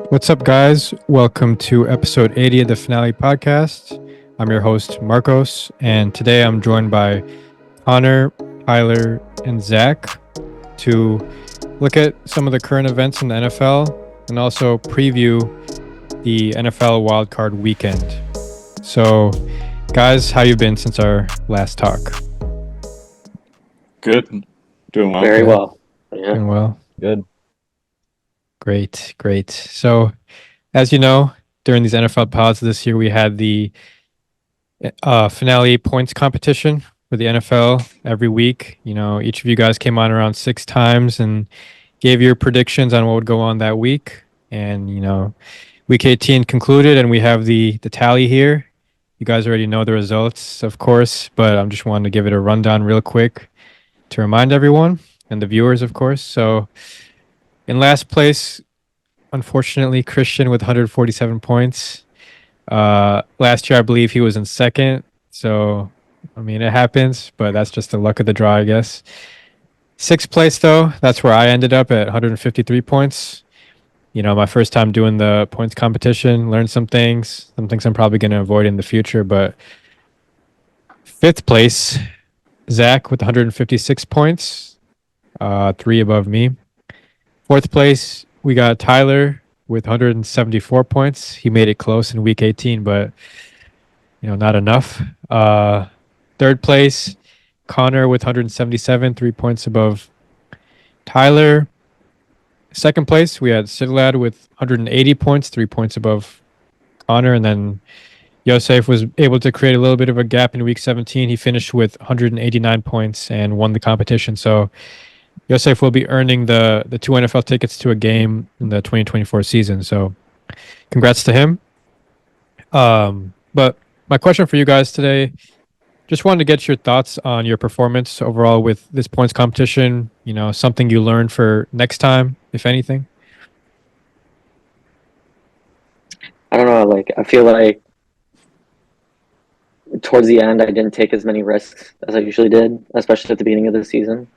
What's up, guys? Welcome to episode 80 of the Finale Podcast. I'm your host, Markos, and today I'm joined by Konnor, Tyler, and Zach to look at some of the current events in the NFL and also preview the NFL wildcard weekend. So, guys, how you been since our last talk? Good. Doing well. Very well. Yeah. Doing well. Good. Great. So, as you know, during these NFL pods this year, we had the finale points competition for the NFL every week. You know, each of you guys came on around 6 times and gave your predictions on what would go on that week. And, you know, week 18 concluded and we have the tally here. You guys already know the results, of course, but I'm just wanting to give it a rundown real quick to remind everyone and the viewers, of course. So, in last place, unfortunately, Christian with 147 points. Last year, I believe he was in second. So, I mean, it happens, but that's just the luck of the draw, I guess. Sixth place, though, that's where I ended up at 153 points. You know, my first time doing the points competition, learned some things I'm probably going to avoid in the future. But fifth place, Zach with 156 points, 3 above me. Fourth place, we got Tyler with 174 points. He made it close in week 18, but, you know, not enough. Third place, Konnor with 177, 3 points above Tyler. Second place, we had Sidlad with 180 points, 3 points above Konnor. And then Yosef was able to create a little bit of a gap in week 17. He finished with 189 points and won the competition. So Yosef will be earning the 2 NFL tickets to a game in the 2024 season. So congrats to him. But my question for you guys today, just wanted to get your thoughts on your performance overall with this points competition, you know, something you learned for next time, if anything. I don't know. I feel like towards the end, I didn't take as many risks as I usually did, especially at the beginning of the season.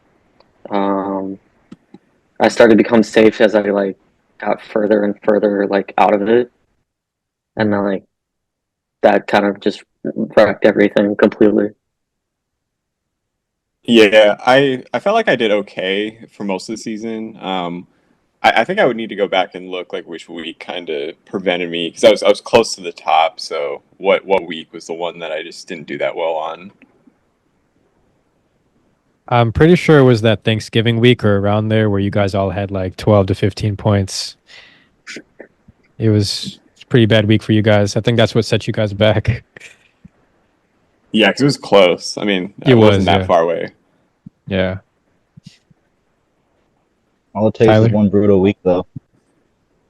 I started to become safe as I got further and further out of it, and then that kind of just wrecked everything completely. Yeah, I felt like I did okay for most of the season. I think I would need to go back and look which week kind of prevented me, because I was close to the top. So what week was the one that I just didn't do that well on? I'm pretty sure it was that Thanksgiving week or around there where you guys all had 12 to 15 points. It was a pretty bad week for you guys. I think that's what set you guys back. Yeah, because it was close. I mean, it wasn't that far away. Yeah. All it takes Tyler? is one brutal week, though.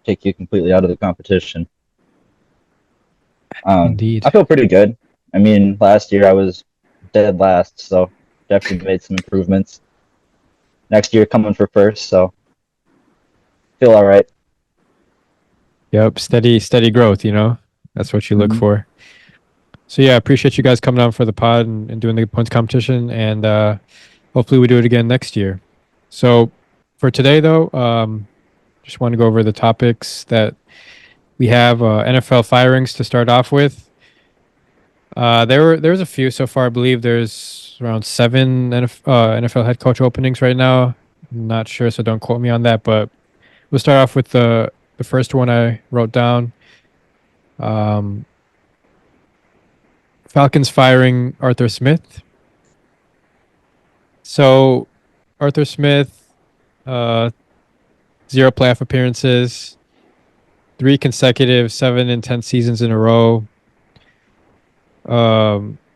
Take you completely out of the competition. Indeed. I feel pretty good. I mean, last year I was dead last, so definitely made some improvements. Next year coming for first, so feel all right. Yep, steady growth, you know? That's what you look for. So yeah, I appreciate you guys coming on for the pod and doing the points competition, and hopefully we do it again next year. So for today, though, just want to go over the topics that we have. NFL firings to start off with. There was a few so far. I believe there's around 7 NFL head coach openings right now. I'm not sure, so don't quote me on that. But we'll start off with the first one I wrote down. Falcons firing Arthur Smith. So Arthur Smith, 0 playoff appearances, 3 consecutive 7 and 10 seasons in a row.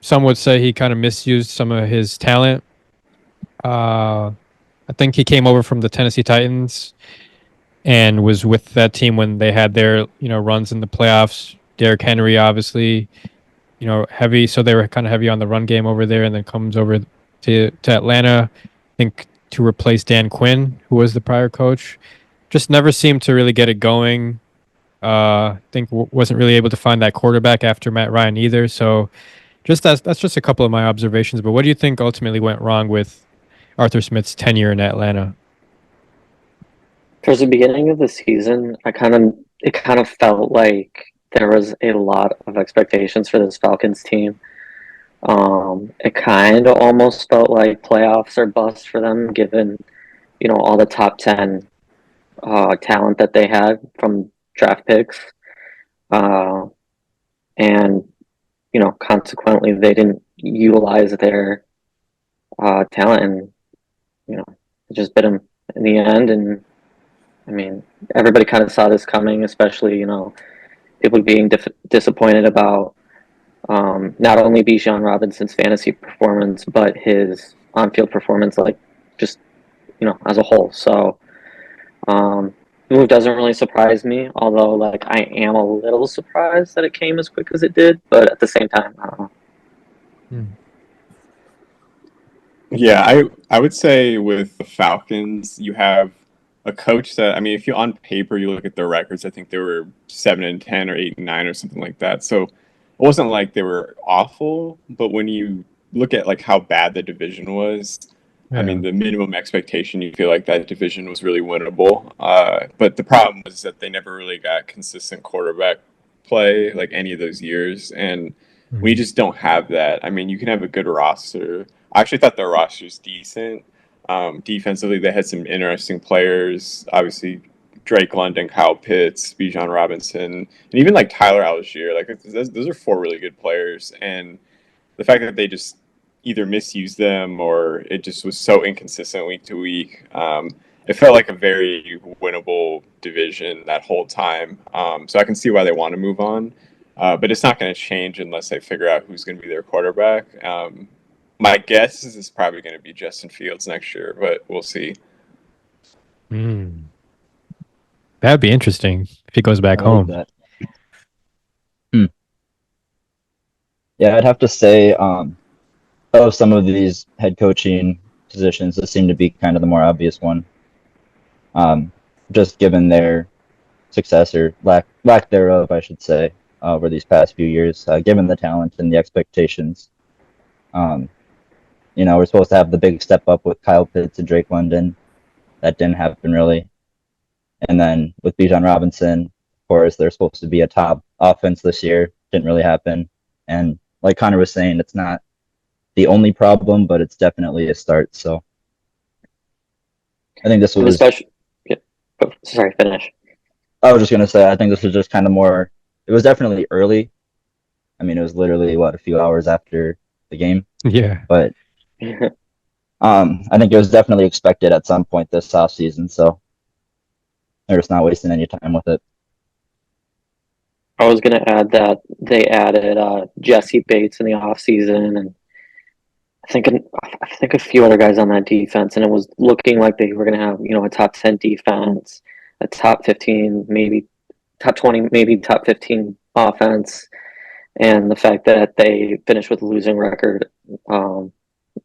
Some would say he kind of misused some of his talent. I think he came over from the Tennessee Titans and was with that team when they had their, runs in the playoffs. Derrick Henry, obviously, heavy. So they were kind of heavy on the run game over there, and then comes over to Atlanta, I think, to replace Dan Quinn, who was the prior coach. Just never seemed to really get it going. I think wasn't really able to find that quarterback after Matt Ryan either. So that's just a couple of my observations. But what do you think ultimately went wrong with Arthur Smith's tenure in Atlanta? Towards the beginning of the season, I kind of it kind of felt like there was a lot of expectations for this Falcons team. It kind of almost felt like playoffs are bust for them, given all the top 10 talent that they had from draft picks, uh, and consequently they didn't utilize their talent, and it just bit them in the end. And I mean, everybody kind of saw this coming, especially people being disappointed about not only Bijan Robinson's fantasy performance, but his on-field performance, like just as a whole. So the move doesn't really surprise me, although like I am a little surprised that it came as quick as it did. But at the same time, I don't know. Yeah, I would say with the Falcons, you have a coach that, I mean, if you on paper you look at their records, I think they were 7-10 or 8-9 or something like that. So it wasn't like they were awful, but when you look at like how bad the division was, I mean, the minimum expectation, you feel like that division was really winnable. But the problem was that they never really got consistent quarterback play like any of those years, and we just don't have that. I mean, you can have a good roster. I actually thought their roster's decent. Defensively, they had some interesting players. Obviously, Drake London, Kyle Pitts, Bijan Robinson, and even like Tyler Algier. Like those are four really good players, and the fact that they just either misused them or it just was so inconsistent week to week. It felt like a very winnable division that whole time. So I can see why they want to move on. But it's not going to change unless they figure out who's going to be their quarterback. My guess is it's probably going to be Justin Fields next year, but we'll see. That'd be interesting if he goes back I home. like that. Yeah, I'd have to say, of some of these head coaching positions, this seemed to be kind of the more obvious one. Just given their success or lack thereof, I should say, over these past few years, given the talent and the expectations. We're supposed to have the big step up with Kyle Pitts and Drake London. That didn't happen really. And then with Bijan Robinson, of course, they're supposed to be a top offense this year. Didn't really happen. And like Konnor was saying, it's not the only problem, but it's definitely a start. So I think this was. Sorry, finish. I was just going to say, I think this was just kind of more. It was definitely early. I mean, it was literally, a few hours after the game. Yeah. But I think it was definitely expected at some point this offseason. So they're just not wasting any time with it. I was going to add that they added Jesse Bates in the offseason, and I think a few other guys on that defense, and it was looking like they were going to have a top 10 defense, a top 15, maybe top 20, maybe top 15 offense, and the fact that they finished with a losing record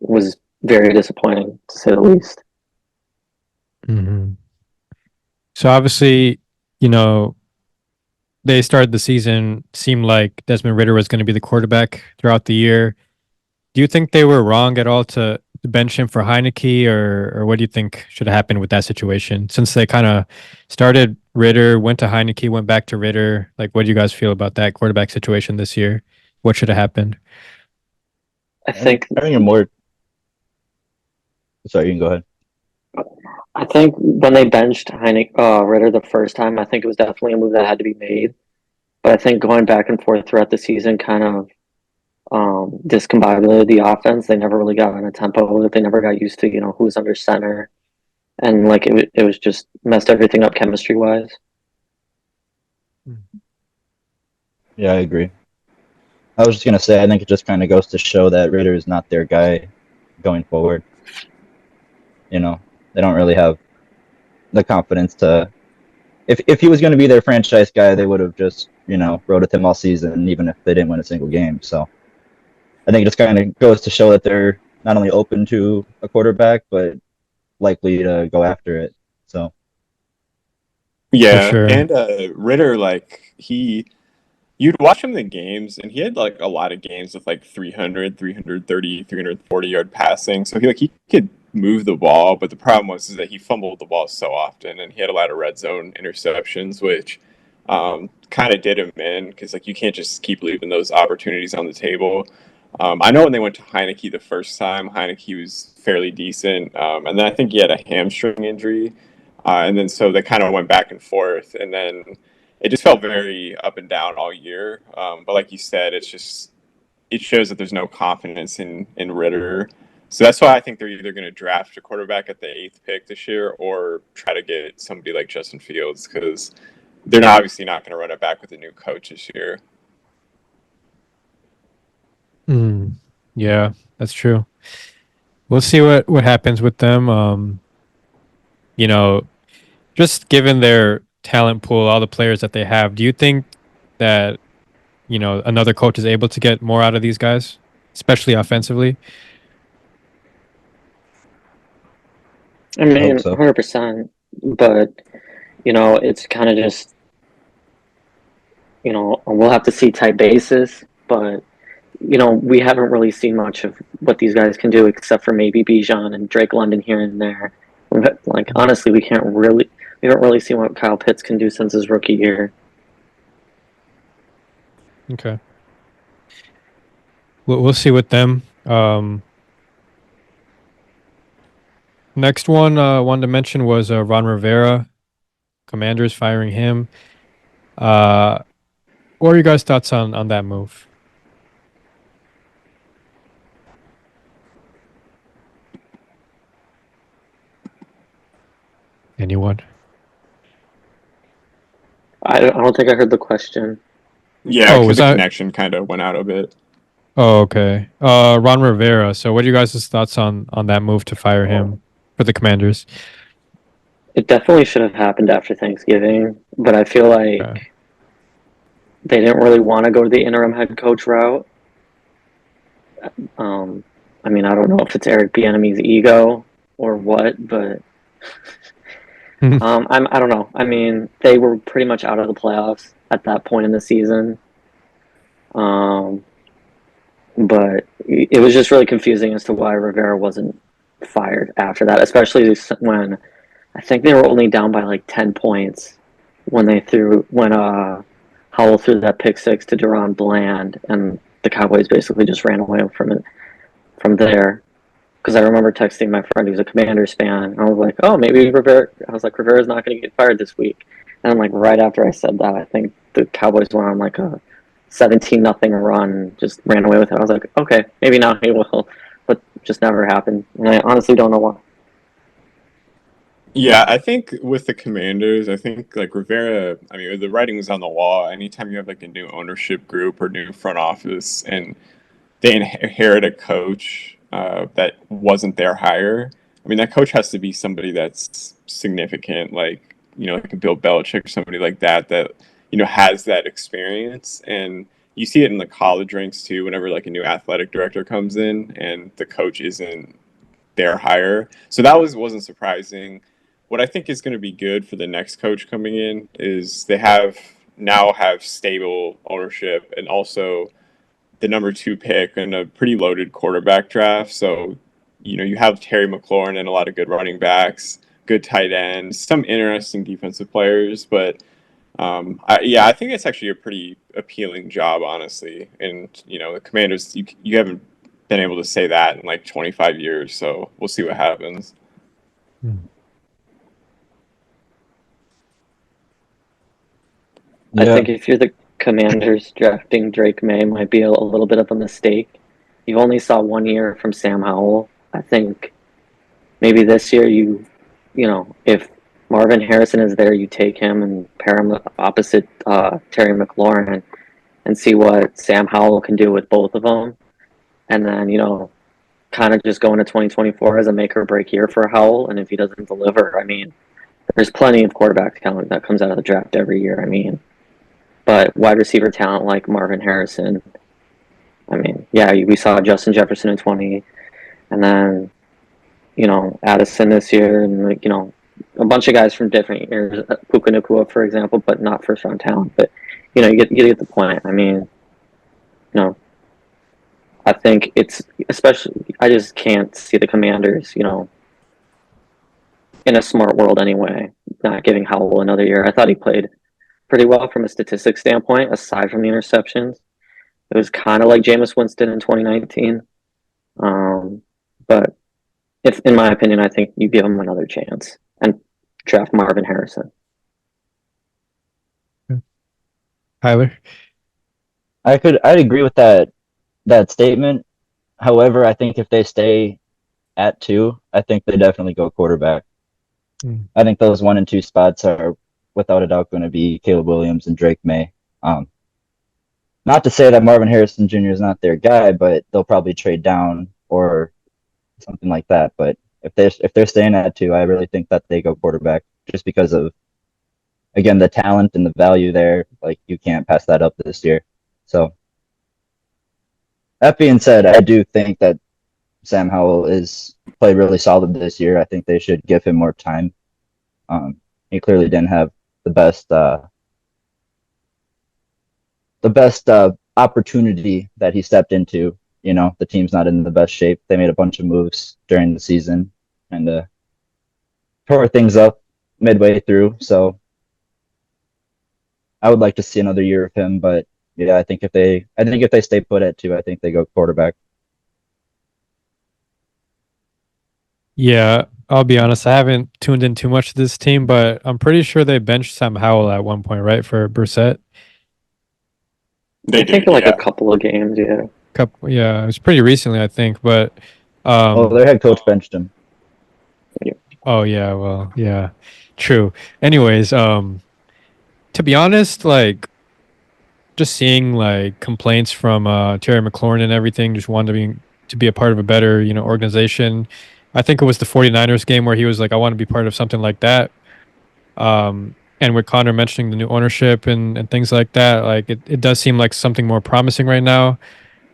was very disappointing, to say the least. So obviously, they started the season, seemed like Desmond Ridder was going to be the quarterback throughout the year. Do you think they were wrong at all to bench him for Heineke, or what do you think should have happened with that situation? Since they kind of started Ridder, went to Heineke, went back to Ridder. Like, what do you guys feel about that quarterback situation this year? What should have happened? I think you're more. Sorry, you can go ahead. I think when they benched Ridder the first time, I think it was definitely a move that had to be made. But I think going back and forth throughout the season kind of discombobulated the offense. They never really got on a tempo. They never got used to who was under center, and like it was just messed everything up chemistry wise. Yeah, I agree. I was just gonna say, I think it just kind of goes to show that Ridder is not their guy going forward. They don't really have the confidence to. If he was going to be their franchise guy, they would have just rode with him all season, even if they didn't win a single game. So I think it just kind of goes to show that they're not only open to a quarterback, but likely to go after it. So Yeah, sure. and Ridder, like you'd watch him in the games, and he had like a lot of games with like 300, 330, 340-yard passing. So he could move the ball, but the problem was is that he fumbled the ball so often, and he had a lot of red zone interceptions, which kind of did him in because like you can't just keep leaving those opportunities on the table. I know when they went to Heineke the first time, Heineke was fairly decent, and then I think he had a hamstring injury, and then so they kind of went back and forth, and then it just felt very up and down all year. But like you said, it shows that there's no confidence in Ritter. So that's why I think they're either going to draft a quarterback at the 8th pick this year or try to get somebody like Justin Fields because they're obviously not going to run it back with a new coach this year. Yeah, that's true. We'll see what happens with them. You know, just given their talent pool, all the players that they have, do you think that, another coach is able to get more out of these guys, especially offensively? I hope mean, so. 100%. But it's kind of just we'll have to see tight bases, but we haven't really seen much of what these guys can do except for maybe Bijan and Drake London here and there. Like honestly, we don't really see what Kyle Pitts can do since his rookie year. Okay. We'll see with them. Next one I wanted to mention was Ron Rivera. Commanders firing him. What are your guys' thoughts on that move? Anyone? I don't think I heard the question. Yeah, was the that? connection kind of went out a bit. Oh, okay. Ron Rivera. So, what are you guys' thoughts on that move to fire him for the Commanders? It definitely should have happened after Thanksgiving, but I feel like Okay. they didn't really want to go to the interim head coach route. I mean, I don't know if it's Eric Bieniemy's ego or what, but I don't know. I mean, they were pretty much out of the playoffs at that point in the season. But it was just really confusing as to why Rivera wasn't fired after that, especially when I think they were only down by like 10 points when Howell threw that pick six to Deron Bland, and the Cowboys basically just ran away from it from there. Because I remember texting my friend who's a Commanders fan, and I was like, "Oh, maybe Rivera." I was like, "Rivera's not going to get fired this week." And like right after I said that, I think the Cowboys went on like a 17-0 run, just ran away with it. I was like, "Okay, maybe now he will," but just never happened. And I honestly don't know why. Yeah, I think with the Commanders, I think like Rivera, I mean, the writing was on the wall. Anytime you have like a new ownership group or new front office and they inherit a coach that wasn't their hire, I mean, that coach has to be somebody that's significant, like a Bill Belichick or somebody like that has that experience. And you see it in the college ranks too, whenever like a new athletic director comes in and the coach isn't their hire. So that wasn't surprising. What I think is going to be good for the next coach coming in is they now have stable ownership and also the number 2 pick and a pretty loaded quarterback draft. So, you have Terry McLaurin and a lot of good running backs, good tight ends, some interesting defensive players. But I think it's actually a pretty appealing job, honestly. And, the Commanders, you haven't been able to say that in like 25 years. So we'll see what happens. I Yeah, think if you're the Commanders, drafting Drake May might be a little bit of a mistake. You only saw 1 year from Sam Howell. I think maybe this year if Marvin Harrison is there, you take him and pair him opposite Terry McLaurin and see what Sam Howell can do with both of them. And then, kind of just go into 2024 as a make or break year for Howell. And if he doesn't deliver, I mean, there's plenty of quarterback talent that comes out of the draft every year. I mean, but wide receiver talent like Marvin Harrison, I mean, yeah, we saw Justin Jefferson in 20, and then, Addison this year, and a bunch of guys from different years, Puka Nacua, for example, but not first round talent. But you get the point. I mean, I think it's especially. I just can't see the Commanders, in a smart world anyway, not giving Howell another year. I thought he played pretty well from a statistics standpoint, aside from the interceptions. It was kind of like Jameis Winston in 2019. But if, in my opinion, I think you give him another chance and draft Marvin Harrison. Tyler. I'd agree with that statement. However, I think if they stay at 2, I think they definitely go quarterback. I think those 1 and 2 spots are without a doubt going to be Caleb Williams and Drake May. Not to say that Marvin Harrison Jr. is not their guy, but they'll probably trade down or something like that. But if they're staying at 2, I really think that they go quarterback just because of, again, the talent and the value there. Like, you can't pass that up this year. So that being said, I do think that Sam Howell is played really solid this year. I think they should give him more time. He clearly didn't have the best opportunity that he stepped into. You know, the team's not in the best shape. They made a bunch of moves during the season and tore things up midway through. So I would like to see another year of him, but yeah, I think if they stay put at 2, I think they go quarterback. Yeah, I'll be honest. I haven't tuned in too much to this team, but I'm pretty sure they benched Sam Howell at one point, right, for Brissett. They I think did, in like yeah. a couple of games, yeah. Yeah, it was pretty recently, I think. But Their head coach benched him. oh yeah, well, yeah, true. Anyways, to be honest, like just seeing like complaints from Terry McLaurin and everything, just wanting to be a part of a better, organization. I think it was the 49ers game where he was like, I want to be part of something like that. And with Konnor mentioning the new ownership and things like that, like it does seem like something more promising right now.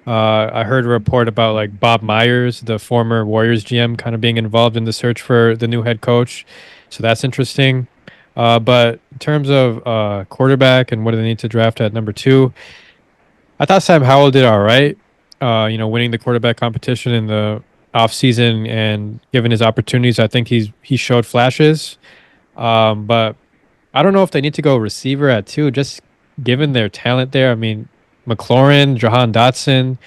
I heard a report about like Bob Myers, the former Warriors GM, kind of being involved in the search for the new head coach. So that's interesting. But in terms of quarterback and what do they need to draft at number 2, I thought Sam Howell did all right. Winning the quarterback competition in the offseason and given his opportunities, I think he showed flashes. But I don't know if they need to go receiver at 2, just given their talent there. I mean, McLaurin, Jahan Dotson,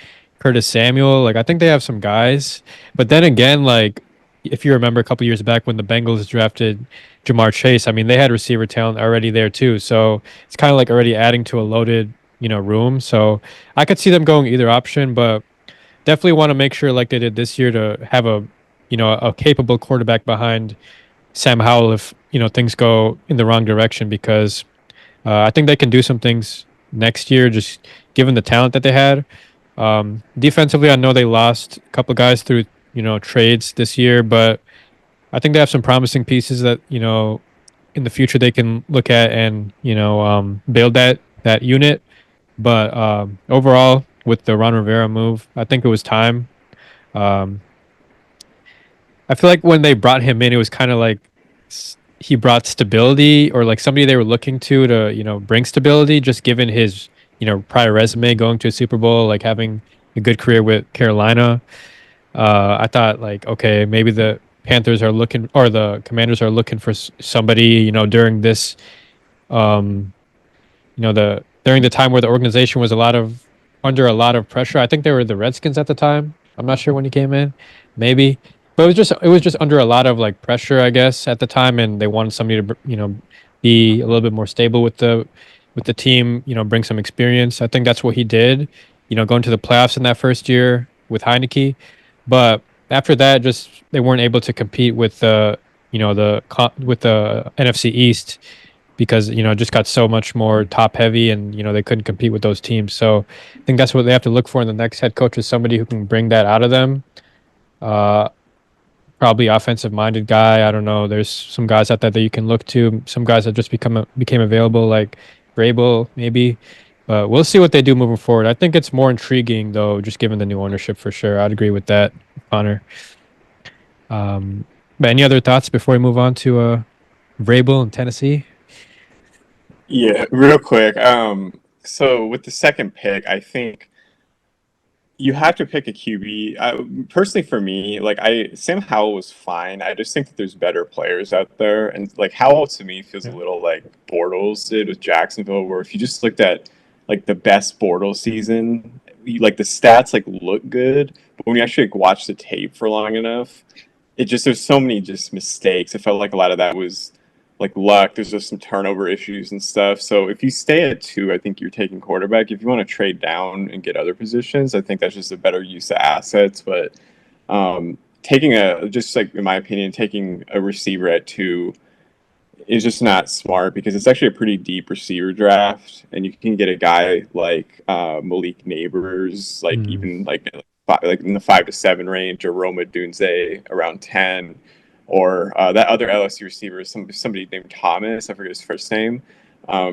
Curtis Samuel, like I think they have some guys. But then again, like if you remember a couple years back when the Bengals drafted Jamar Chase, I mean, they had receiver talent already there too. So it's kind of like already adding to a loaded, room. So I could see them going either option, but definitely want to make sure like they did this year to have a capable quarterback behind Sam Howell if things go in the wrong direction, because I think they can do some things next year just given the talent that they had. Defensively, I know they lost a couple of guys through trades this year, but I think they have some promising pieces that in the future they can look at and build that unit. But overall, with the Ron Rivera move, I think it was time. Um, I feel like when they brought him in, it was kind of like he brought stability, or like somebody they were looking to bring stability, just given his prior resume, going to a Super Bowl, like having a good career with Carolina. I thought like, okay, maybe the Panthers are looking, or the Commanders are looking for somebody during this during the time where the organization was under a lot of pressure. I think they were the Redskins at the time. I'm not sure when he came in, maybe, but it was just under a lot of like pressure, I guess, at the time, and they wanted somebody to be a little bit more stable with the team, bring some experience. I think that's what he did, going to the playoffs in that first year with Heineke, but after that, just they weren't able to compete with with the NFC East, because it just got so much more top heavy, and they couldn't compete with those teams. So I think that's what they have to look for in the next head coach, is somebody who can bring that out of them. Probably offensive minded guy. I don't know. There's some guys out there that you can look to. Some guys that just became available, like Vrabel maybe. But we'll see what they do moving forward. I think it's more intriguing though, just given the new ownership for sure. I'd agree with that, Connor. But any other thoughts before we move on to Vrabel in Tennessee? Yeah, real quick. So with the second pick, I think You have to pick a QB. Personally, for me, like Sam Howell was fine. I just think that there's better players out there, and like Howell to me feels a little like Bortles did with Jacksonville, where if you just looked at like the best Bortles season, like the stats like look good, but when you actually like, watch the tape for long enough, it just there's so many just mistakes. I felt like a lot of that was like luck. There's just some turnover issues and stuff. So if you stay at 2, I think you're taking quarterback. If you want to trade down and get other positions, I think that's just a better use of assets. But taking just like in my opinion, taking a receiver at 2 is just not smart because it's actually a pretty deep receiver draft, and you can get a guy like Malik Neighbors, like even like in the 5 to 7 range, or Roma Dunze around 10. Or that other LSU receiver, somebody named Thomas, I forget his first name.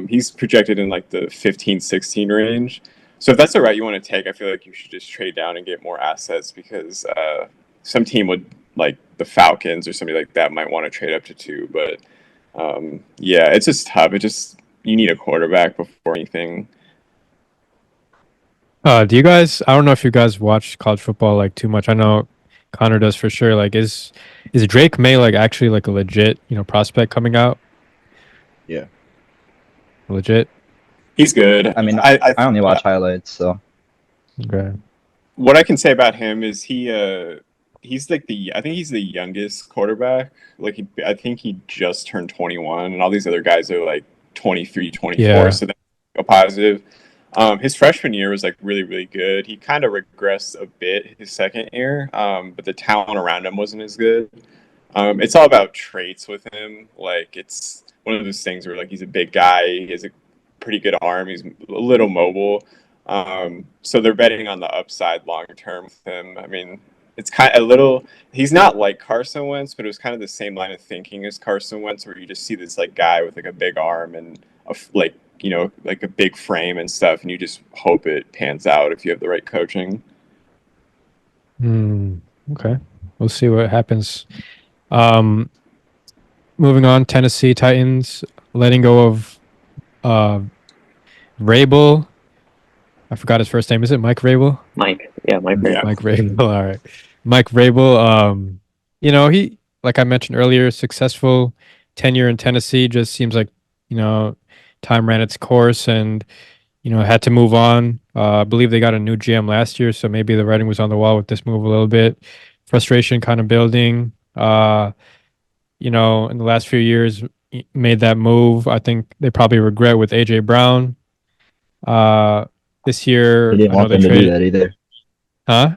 He's projected in like the 15, 16 range. So if that's the route you want to take, I feel like you should just trade down and get more assets because some team would, like the Falcons or somebody like that, might want to trade up to 2. But yeah, it's just tough. You need a quarterback before anything. Do you guys? I don't know if you guys watch college football like too much. I know Konnor does for sure. Like, is Drake May like actually like a legit prospect coming out? Yeah. Legit. He's good. I mean, I only watch highlights, so. Okay. What I can say about him is he's like I think he's the youngest quarterback. Like I think he just turned 21, and all these other guys are like 23, 24. Yeah. So that's a positive. His freshman year was like really, really good. He kind of regressed a bit his second year, but the talent around him wasn't as good. It's all about traits with him. Like it's one of those things where like he's a big guy, he has a pretty good arm, he's a little mobile. So they're betting on the upside long term with him. I mean, it's kind of a little. He's not like Carson Wentz, but it was kind of the same line of thinking as Carson Wentz, where you just see this like guy with like a big arm and like like a big frame and stuff, and you just hope it pans out if you have the right coaching. Okay, we'll see what happens. Moving on, Tennessee Titans letting go of Vrabel. I forgot his first name. Is it Mike Vrabel? Mike. Yeah, Mike Vrabel. Yeah. Mike Vrabel. All right. Mike Vrabel. He, like I mentioned earlier, successful tenure in Tennessee. Just seems like, time ran its course and, had to move on. I believe they got a new GM last year, so maybe the writing was on the wall with this move a little bit. Frustration kind of building. In the last few years, made that move. I think they probably regret with AJ Brown. This year, He didn't I know want they them to do traded. that either. Huh?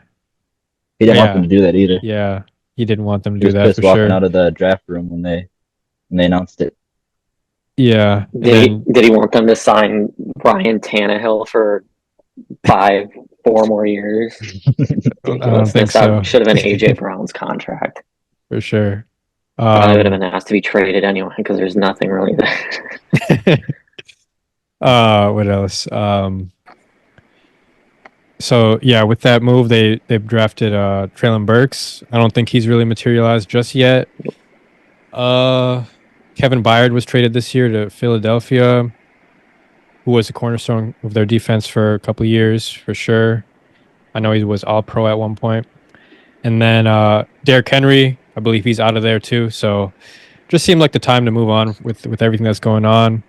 He didn't want Yeah. them to do that either. Yeah, he didn't want them to He do was that pissed for walking sure. out of the draft room when they announced it. Yeah, and Did then he want them to sign Ryan Tannehill for 4 more years? I don't think That so. should have been AJ Brown's contract. For sure. Probably would have been asked to be traded anyway because there's nothing really there. What else? So yeah, with that move, they've drafted Traylon Burks. I don't think he's really materialized just yet. Kevin Byard was traded this year to Philadelphia, who was a cornerstone of their defense for a couple of years for sure. I know he was all pro at one point. And then Derrick Henry, I believe he's out of there too. So just seemed like the time to move on with everything that's going on.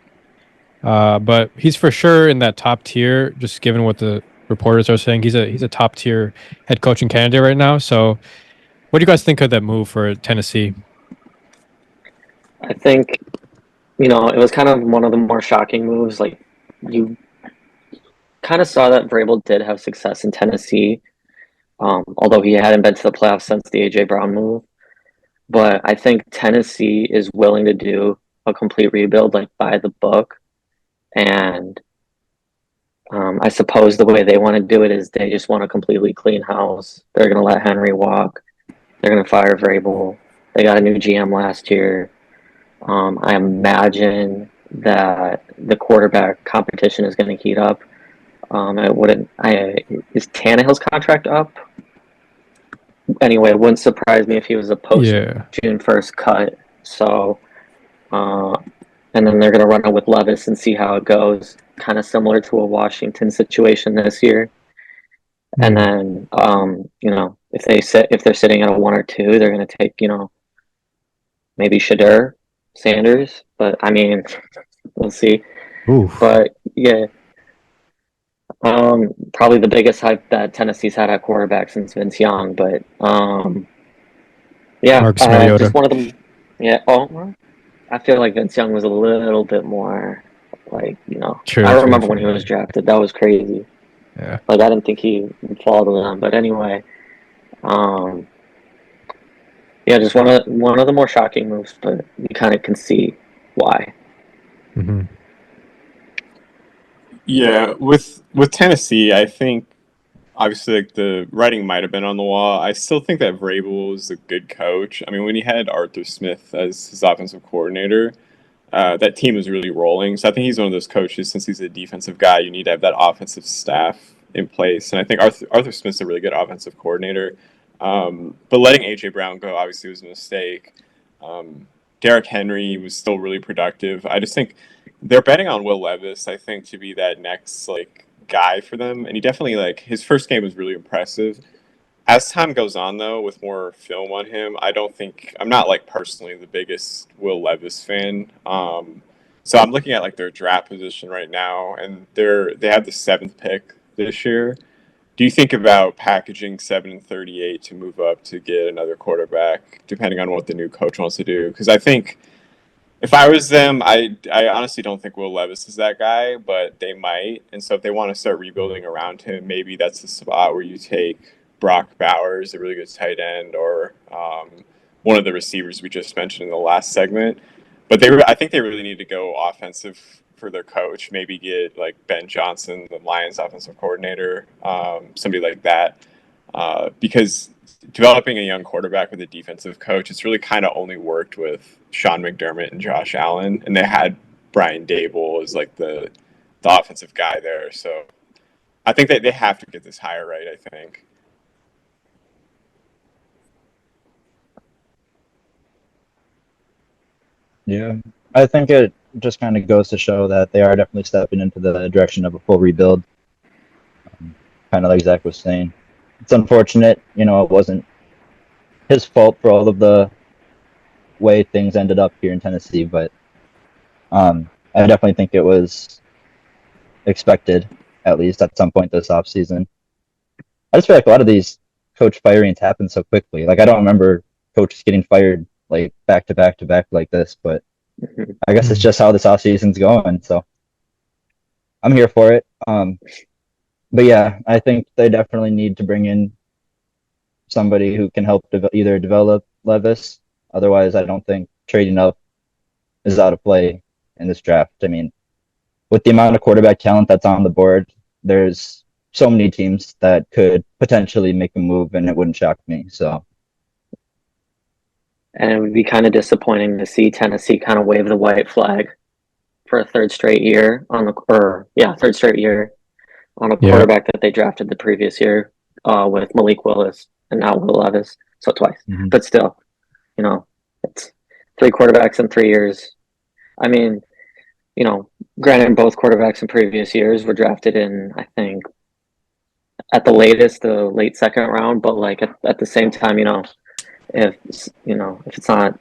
But he's for sure in that top tier, just given what the reporters are saying. He's a top tier head coaching candidate right now. So what do you guys think of that move for Tennessee? I think, it was kind of one of the more shocking moves. Like, you kind of saw that Vrabel did have success in Tennessee, although he hadn't been to the playoffs since the AJ Brown move. But I think Tennessee is willing to do a complete rebuild, like by the book. And I suppose the way they want to do it is they just want a completely clean house. They're going to let Henry walk. They're going to fire Vrabel. They got a new GM last year. I imagine that the quarterback competition is going to heat up. Is Tannehill's contract up? Anyway, it wouldn't surprise me if he was a post-June 1st cut. So, and then they're going to run it with Levis and see how it goes. Kind of similar to a Washington situation this year. And then, if they're sitting at a 1 or 2, they're going to take, maybe Shadur Sanders. But I mean, we'll see. Ooh. But yeah, probably the biggest hype that Tennessee's had at quarterback since Vince Young. But yeah, Marcus Mariota. just one of them. Yeah. Oh, well, I feel like Vince Young was a little bit more like, True, I true, remember when he true. was drafted. That was crazy. Yeah. Like, I didn't think he would fall to them. But anyway, yeah, just one of the more shocking moves, but you kind of can see why. Mm-hmm. Yeah, with Tennessee, I think obviously like the writing might have been on the wall. I still think that Vrabel is a good coach. I mean, when he had Arthur Smith as his offensive coordinator, that team was really rolling. So I think he's one of those coaches. Since he's a defensive guy, you need to have that offensive staff in place. And I think Arthur Smith's a really good offensive coordinator. But letting AJ Brown go obviously was a mistake. Derrick Henry was still really productive. I just think they're betting on Will Levis, I think, to be that next like guy for them. And he definitely like his first game was really impressive. As time goes on, though, with more film on him, I'm not like personally the biggest Will Levis fan. So I'm looking at like their draft position right now, and they have the 7th pick this year. Do you think about packaging 7 and 38 to move up to get another quarterback, depending on what the new coach wants to do? Because I think if I was them, I honestly don't think Will Levis is that guy, but they might. And so if they want to start rebuilding around him, maybe that's the spot where you take Brock Bowers, a really good tight end, or one of the receivers we just mentioned in the last segment. But I think they really need to go offensive for their coach. Maybe get like Ben Johnson, the Lions offensive coordinator, somebody like that, because developing a young quarterback with a defensive coach, it's really kind of only worked with Sean McDermott and Josh Allen, and they had Brian Dable as like the offensive guy there. So I think that they have to get this hire right, I think. Yeah, I think it just kind of goes to show that they are definitely stepping into the direction of a full rebuild. Kind of like Zach was saying, it's unfortunate, it wasn't his fault for all of the way things ended up here in Tennessee, but I definitely think it was expected, at least at some point this offseason. I just feel like a lot of these coach firings happen so quickly. Like, I don't remember coaches getting fired like back to back to back like this, but I guess it's just how this offseason's going. So I'm here for it. But yeah, I think they definitely need to bring in somebody who can help either develop Levis. Otherwise, I don't think trading up is out of play in this draft. I mean, with the amount of quarterback talent that's on the board, there's so many teams that could potentially make a move, and it wouldn't shock me. So, And it would be kind of disappointing to see Tennessee kind of wave the white flag for a third straight year third straight year on a quarterback that they drafted the previous year with Malik Willis and now Will Levis. So twice. Mhm. But still, it's 3 quarterbacks in 3 years. I mean, granted, both quarterbacks in previous years were drafted in, I think, at the latest, the late second round. But like at the same time, if it's not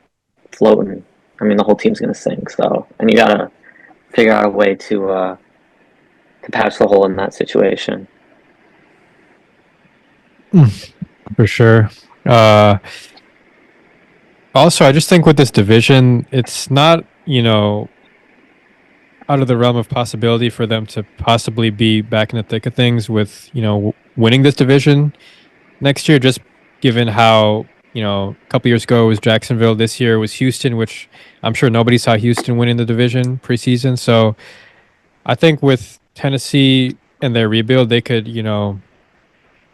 floating, I mean, the whole team's gonna sink. So, and you gotta figure out a way to patch the hole in that situation. For sure. Also, I just think with this division, it's not, out of the realm of possibility for them to possibly be back in the thick of things with, winning this division next year, just given how, a couple years ago it was Jacksonville, this year it was Houston, which I'm sure nobody saw Houston winning the division preseason. So I think with Tennessee and their rebuild, they could,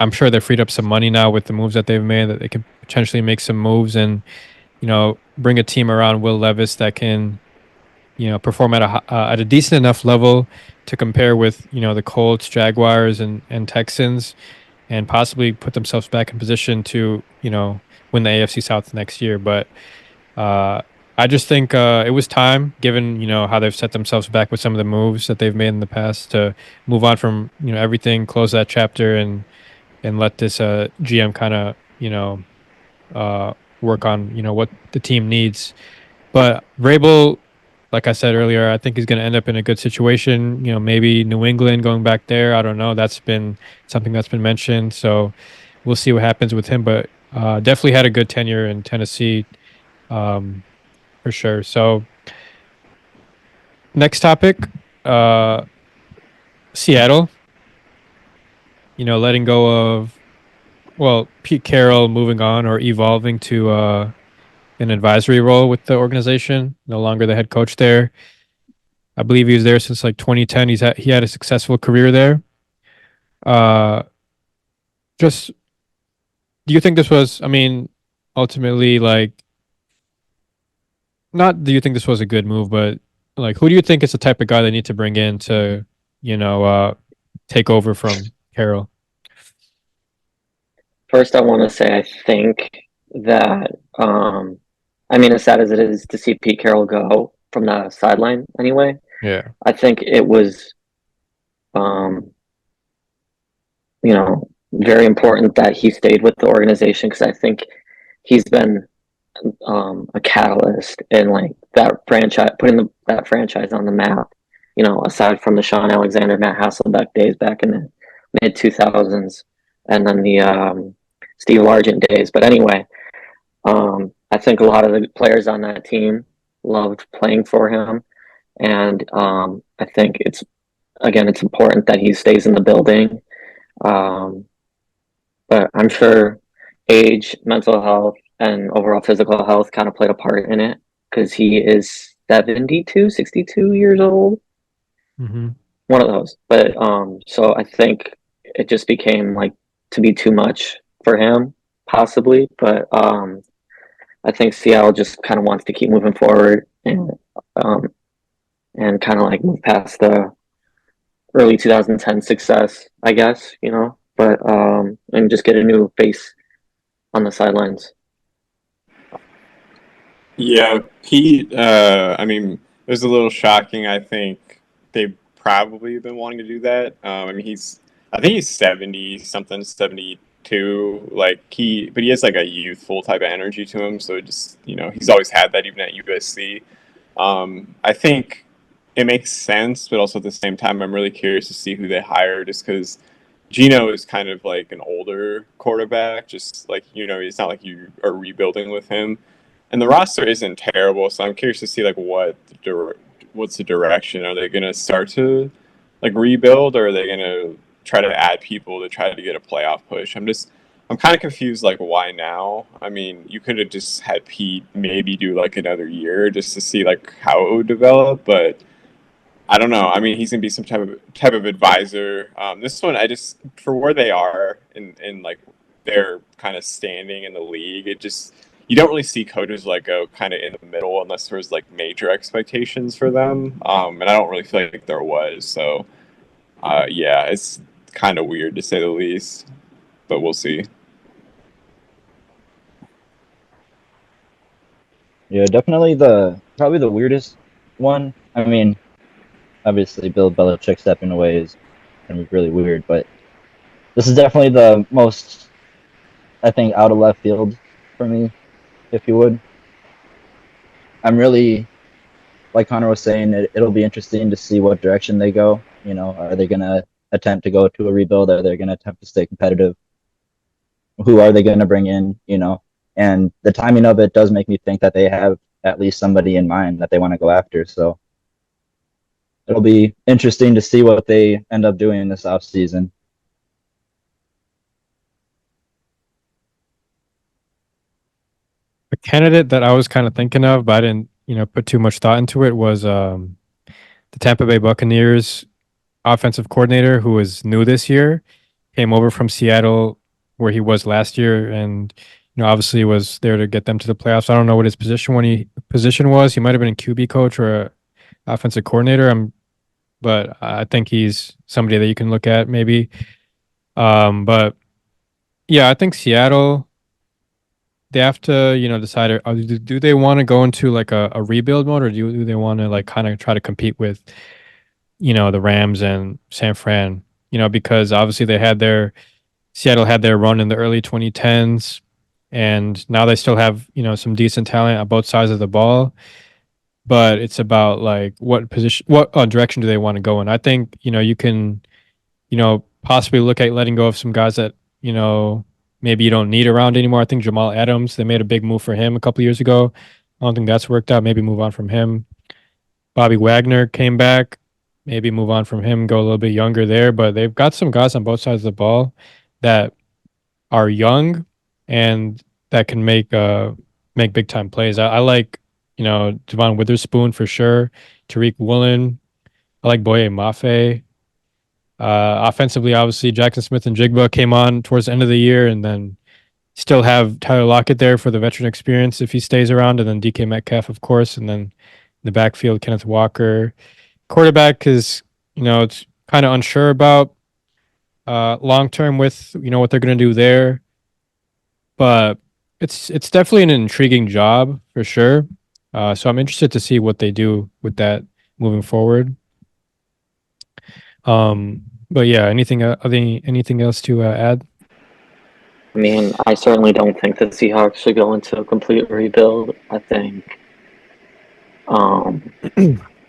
I'm sure they freed up some money now with the moves that they've made, that they could potentially make some moves and, bring a team around Will Levis that can, perform at a decent enough level to compare with, the Colts, Jaguars, and Texans, and possibly put themselves back in position to, win the AFC South next year. But I just think it was time, given, how they've set themselves back with some of the moves that they've made in the past, to move on from, everything, close that chapter, and and let this GM kind of work on what the team needs. But Vrabel, like I said earlier, I think he's going to end up in a good situation. Maybe New England going back there. I don't know. That's been something that's been mentioned. So we'll see what happens with him. But definitely had a good tenure in Tennessee, for sure. So next topic, Seattle. Letting go of Pete Carroll, moving on or evolving to an advisory role with the organization. No longer the head coach there. I believe he was there since like 2010. He had a successful career there. Just do you think this was? I mean, ultimately, like, not do you think this was a good move, but like, who do you think is the type of guy they need to bring in to, take over from Carroll? First, I want to say I think that, I mean, as sad as it is to see Pete Carroll go from the sideline anyway, Yeah. I think it was, um, very important that he stayed with the organization because I think he's been a catalyst in like that franchise, putting that franchise on the map. Aside from the Sean Alexander, Matt Hasselbeck days back in the mid 2000s, and then the Steve Largent days. But anyway, I think a lot of the players on that team loved playing for him, and I think it's important that he stays in the building. Um, but I'm sure age, mental health, and overall physical health kind of played a part in it because he is 72, 62 years old. Mm-hmm. One of those. But so I think it just became like to be too much for him, possibly. But I think Seattle just kind of wants to keep moving forward um, and kind of like move past the early 2010 success, I guess, but and just get a new face on the sidelines. Yeah, Pete. I mean, it was a little shocking. I think they've probably been wanting to do that. I mean, I think he's 70 something, 72. But he has like a youthful type of energy to him. So he's always had that, even at USC. I think it makes sense, but also at the same time, I'm really curious to see who they hire, just because Gino is kind of like an older quarterback. Just like it's not like you are rebuilding with him. And the roster isn't terrible, so I'm curious to see like what's the direction. Are they going to start to like rebuild, or are they going to try to add people to try to get a playoff push? I'm kind of confused. Like, why now? I mean, you could have just had Pete maybe do like another year just to see like how it would develop, but I don't know. I mean, he's gonna be some type of advisor. This one, for where they are in like their kind of standing in the league, you don't really see coaches like go kind of in the middle unless there's like major expectations for them. And I don't really feel like there was. So, yeah, it's kind of weird to say the least, but we'll see. Yeah, definitely probably the weirdest one. I mean, obviously Bill Belichick stepping away is gonna be really weird, but this is definitely the most, I think, out of left field for me, if you would. I'm really, like Konnor was saying, it'll be interesting to see what direction they go. Are they gonna attempt to go to a rebuild? Are they gonna attempt to stay competitive? Who are they gonna bring in? And the timing of it does make me think that they have at least somebody in mind that they want to go after. So it'll be interesting to see what they end up doing this off season. A candidate that I was kind of thinking of, but I didn't, put too much thought into it was the Tampa Bay Buccaneers offensive coordinator who was new this year, came over from Seattle where he was last year, and obviously was there to get them to the playoffs. I don't know what his position was. He might have been a QB coach or a offensive coordinator. But I think he's somebody that you can look at maybe. But yeah, I think Seattle, they have to decide, do they want to go into like a rebuild mode, or do they want to like kind of try to compete with the Rams and San Fran, because obviously they had their Seattle had their run in the early 2010s, and now they still have, some decent talent on both sides of the ball. But it's about like what position, what direction do they want to go in? I think, you can, possibly look at letting go of some guys that, maybe you don't need around anymore. I think Jamal Adams, they made a big move for him a couple years ago. I don't think that's worked out. Maybe move on from him. Bobby Wagner came back. Maybe move on from him, go a little bit younger there. But they've got some guys on both sides of the ball that are young and that can make big time plays. I like, Devon Witherspoon for sure. Tariq Woolen. I like Boye Mafe. Offensively, obviously, Jackson Smith and Jigba came on towards the end of the year, and then still have Tyler Lockett there for the veteran experience if he stays around, and then DK Metcalf, of course, and then in the backfield, Kenneth Walker. Quarterback is, it's kind of unsure about long term with what they're going to do there, but it's definitely an intriguing job for sure. So I'm interested to see what they do with that moving forward. But yeah, anything else to add? I mean, I certainly don't think the Seahawks should go into a complete rebuild. I think um,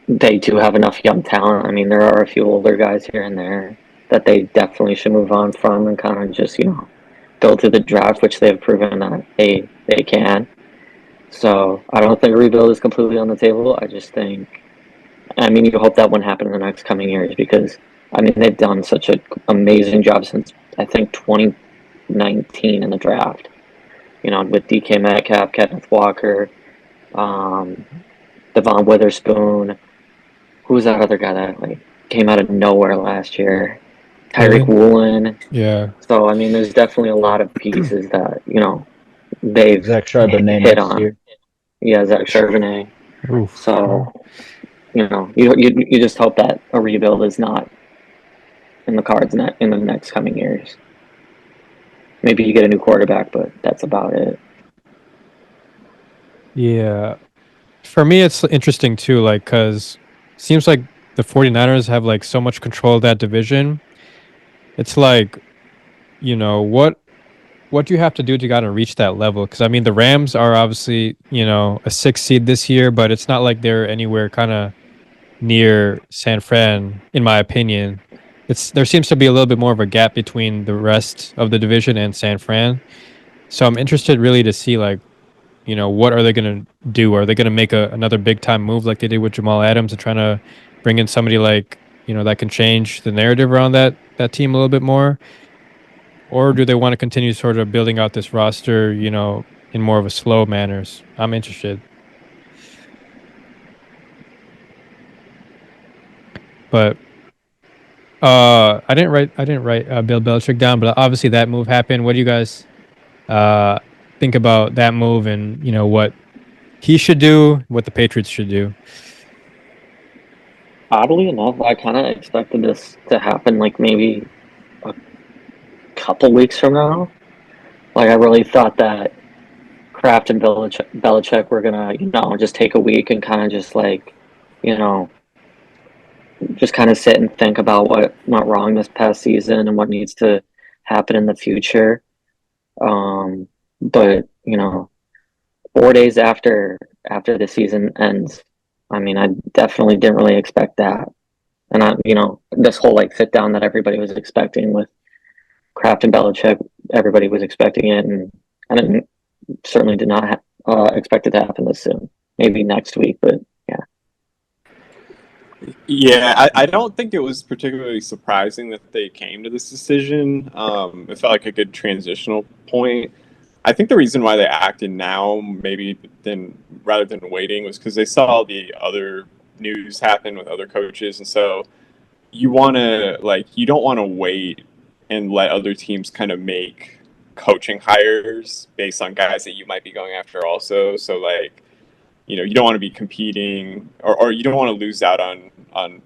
they do have enough young talent. I mean, there are a few older guys here and there that they definitely should move on from and kind of just, go through the draft, which they've proven that they can. So I don't think a rebuild is completely on the table. I just think, I mean, you hope that won't happen in the next coming years because, I mean, they've done such an amazing job since, I think, 2019 in the draft. With DK Metcalf, Kenneth Walker, um, Devon Witherspoon. Who's that other guy that came out of nowhere last year? Tyreek Woolen. Yeah. So I mean, there's definitely a lot of pieces that they've Zach Charbonnet hit next on. year. Yeah, Zach Charbonnet. Oof. So you just hope that a rebuild is not in the cards in the next coming years. Maybe you get a new quarterback, but that's about it. Yeah. For me, it's interesting too, like, because it seems like the 49ers have like so much control of that division. It's like, what do you have to do to kind of reach that level? Because I mean, the Rams are obviously, a 6 seed this year, but it's not like they're anywhere kind of near San Fran, in my opinion. There seems to be a little bit more of a gap between the rest of the division and San Fran. So I'm interested really to see like, what are they going to do? Are they going to make another big time move like they did with Jamal Adams and trying to bring in somebody like, that can change the narrative around that team a little bit more? Or do they want to continue sort of building out this roster, in more of a slow manners? I'm interested. But I didn't write Bill Belichick down, but obviously that move happened. What do you guys think about that move and what he should do, what the Patriots should do? Oddly enough, I kind of expected this to happen like maybe a couple weeks from now. Like I really thought that Kraft and Belichick were gonna, just take a week and kind of just you know, just kind of sit and think about what went wrong this past season and what needs to happen in the future. But 4 days after the season ends, I mean, I definitely didn't really expect that. And this whole sit down that everybody was expecting with Kraft and Belichick, everybody was expecting it, and I didn't certainly did not expect it to happen this soon. Maybe next week, but yeah. Yeah, I don't think it was particularly surprising that they came to this decision. It felt like a good transitional point. I think the reason why they acted now, maybe rather than waiting, was because they saw the other news happen with other coaches, and so you don't want to wait and let other teams kind of make coaching hires based on guys that you might be going after also. So you don't want to be competing or you don't want to lose out on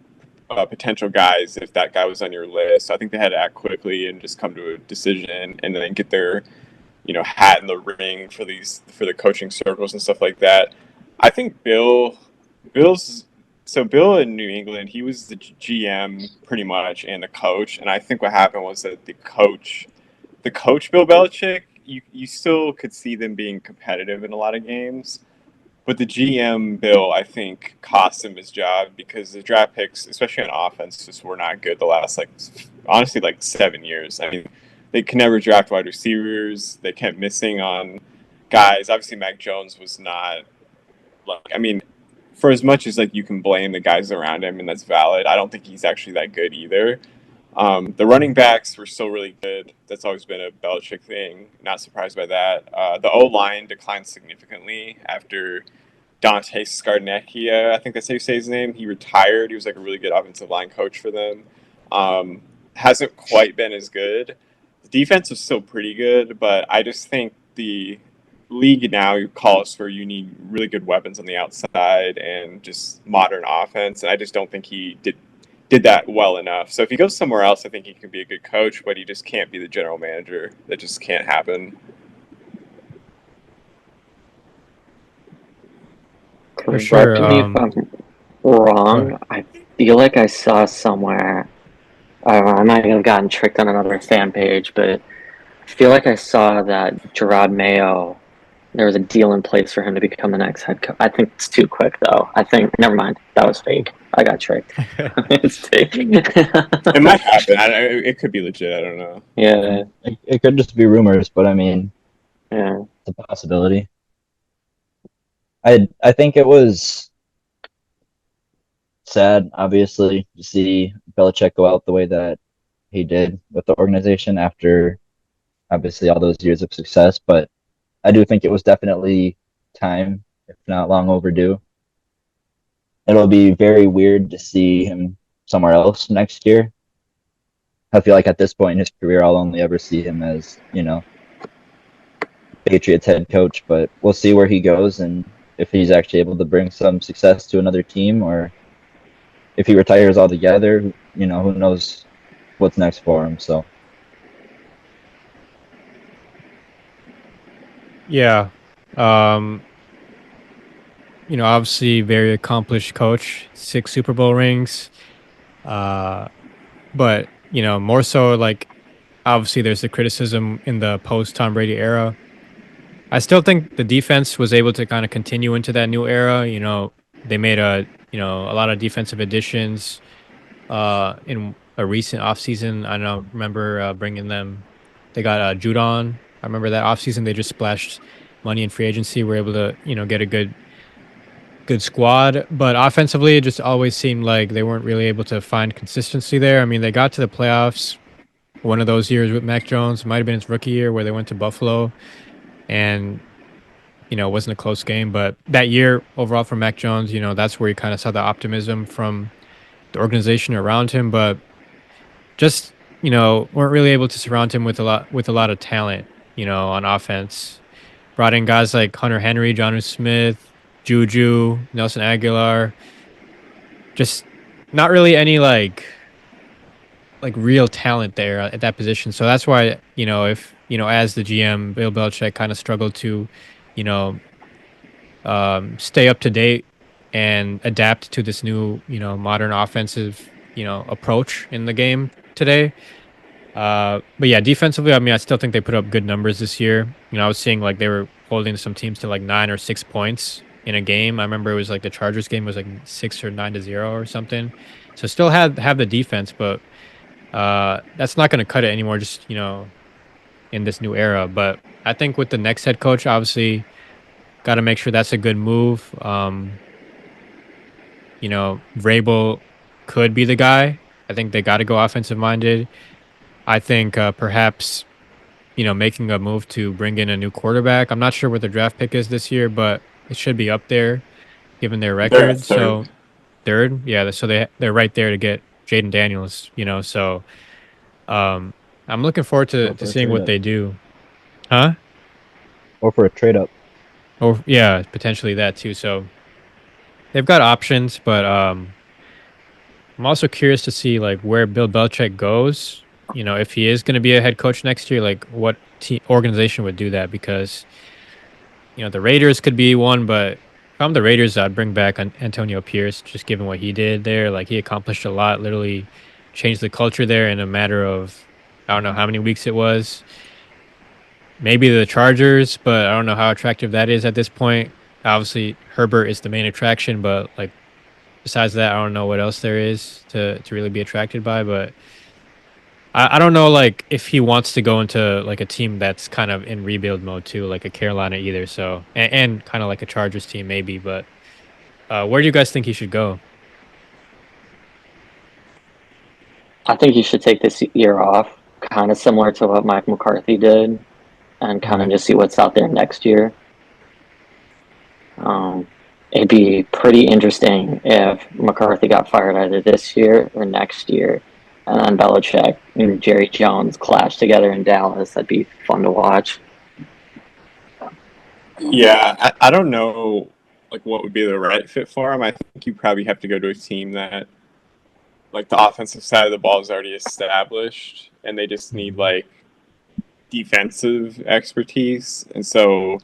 potential guys if that guy was on your list. So I think they had to act quickly and just come to a decision and then get their hat in the ring for the coaching circles and stuff like that. I think Bill in New England, he was the GM pretty much and the coach, and I think what happened was that the coach the coach Bill Belichick, you still could see them being competitive in a lot of games. But the GM Bill, I think, cost him his job because the draft picks, especially on offense, just were not good the last honestly 7 years. I mean, they could never draft wide receivers. They kept missing on guys. Obviously, Mac Jones was not I mean, for as much as you can blame the guys around him, and that's valid, I don't think he's actually that good either. The running backs were still really good. That's always been a Belichick thing. Not surprised by that. The O line declined significantly after Dante Scarnecchia, I think that's how you say his name. He retired. He was a really good offensive line coach for them. Hasn't quite been as good. The defense is still pretty good, but I just think the league now calls for you need really good weapons on the outside and just modern offense. And I just don't think he did that well enough. So if he goes somewhere else, I think he can be a good coach, but he just can't be the general manager. That just can't happen. For sure. Correct me if I'm wrong. I feel like I saw somewhere. I might have gotten tricked on another fan page, but I feel like I saw that Gerard Mayo. There was a deal in place for him to become the next head coach. I think it's too quick, though. Never mind. That was fake. I got tricked. It's fake. It might happen. It could be legit. I don't know. Yeah. It could just be rumors, but I mean, Yeah. it's a possibility. I think it was sad, obviously, to see Belichick go out the way that he did with the organization after, obviously, all those years of success. But I do think it was definitely time, if not long overdue. It'll be very weird to see him somewhere else next year. I feel like at this point in his career, I'll only ever see him as, Patriots head coach, but we'll see where he goes and if he's actually able to bring some success to another team, or if he retires altogether, who knows what's next for him. So Yeah. Obviously very accomplished coach, 6 Super Bowl rings. But, more so obviously there's the criticism in the post Tom Brady era. I still think the defense was able to kind of continue into that new era. They made a lot of defensive additions in a recent offseason. I don't remember bringing them. They got Judon. I remember that offseason they just splashed money in free agency. Were able to get a good squad, but offensively it just always seemed like they weren't really able to find consistency there. I mean, they got to the playoffs one of those years with Mac Jones. It might have been his rookie year where they went to Buffalo and it wasn't a close game, but that year overall for Mac Jones, that's where you kind of saw the optimism from the organization around him, but just weren't really able to surround him with a lot of talent on offense. Brought in guys like Hunter Henry, Jonnu Smith, Juju, Nelson Aguilar. Just not really any like real talent there at that position. So that's why if as the GM, Bill Belichick kind of struggled to stay up to date and adapt to this new modern offensive approach in the game today. But yeah, defensively, I mean, I still think they put up good numbers this year. I was seeing they were holding some teams to 9 or 6 points in a game. I remember it was the Chargers game was 6 or 9-0 or something. So still have the defense, but that's not going to cut it anymore. Just in this new era. But I think with the next head coach, obviously, got to make sure that's a good move. Vrabel could be the guy. I think they got to go offensive minded. I think perhaps making a move to bring in a new quarterback. I'm not sure what their draft pick is this year, but it should be up there given their record. So third, yeah. So they're right there to get Jaden Daniels. So I'm looking forward to seeing what they do. Huh? Or for a trade up. Or yeah, potentially that too. So they've got options, but I'm also curious to see where Bill Belichick goes. If he is going to be a head coach next year, what organization would do that? Because the Raiders could be one, but if I'm the Raiders, I'd bring back Antonio Pierce, just given what he did there. He accomplished a lot, literally changed the culture there in a matter of I don't know how many weeks it was. maybe the Chargers, but I don't know how attractive that is at this point. Obviously, Herbert is the main attraction, but like besides that, I don't know what else there is to really be attracted by. But I don't know like if he wants to go into like a team that's kind of in rebuild mode too, like a Carolina either. So and kind of like a Chargers team maybe. But where do you guys think he should go? I think he should take this year off, kind of similar to what Mike McCarthy did, and kind of Right. just see what's out there next year. Um, it'd be pretty interesting if McCarthy got fired either this year or next year, and then Belichick and Jerry Jones clash together in Dallas. That'd be fun to watch. Yeah, I don't know like what would be the right fit for him. I think you probably have to go to a team that like the offensive side of the ball is already established and they just need like defensive expertise. And so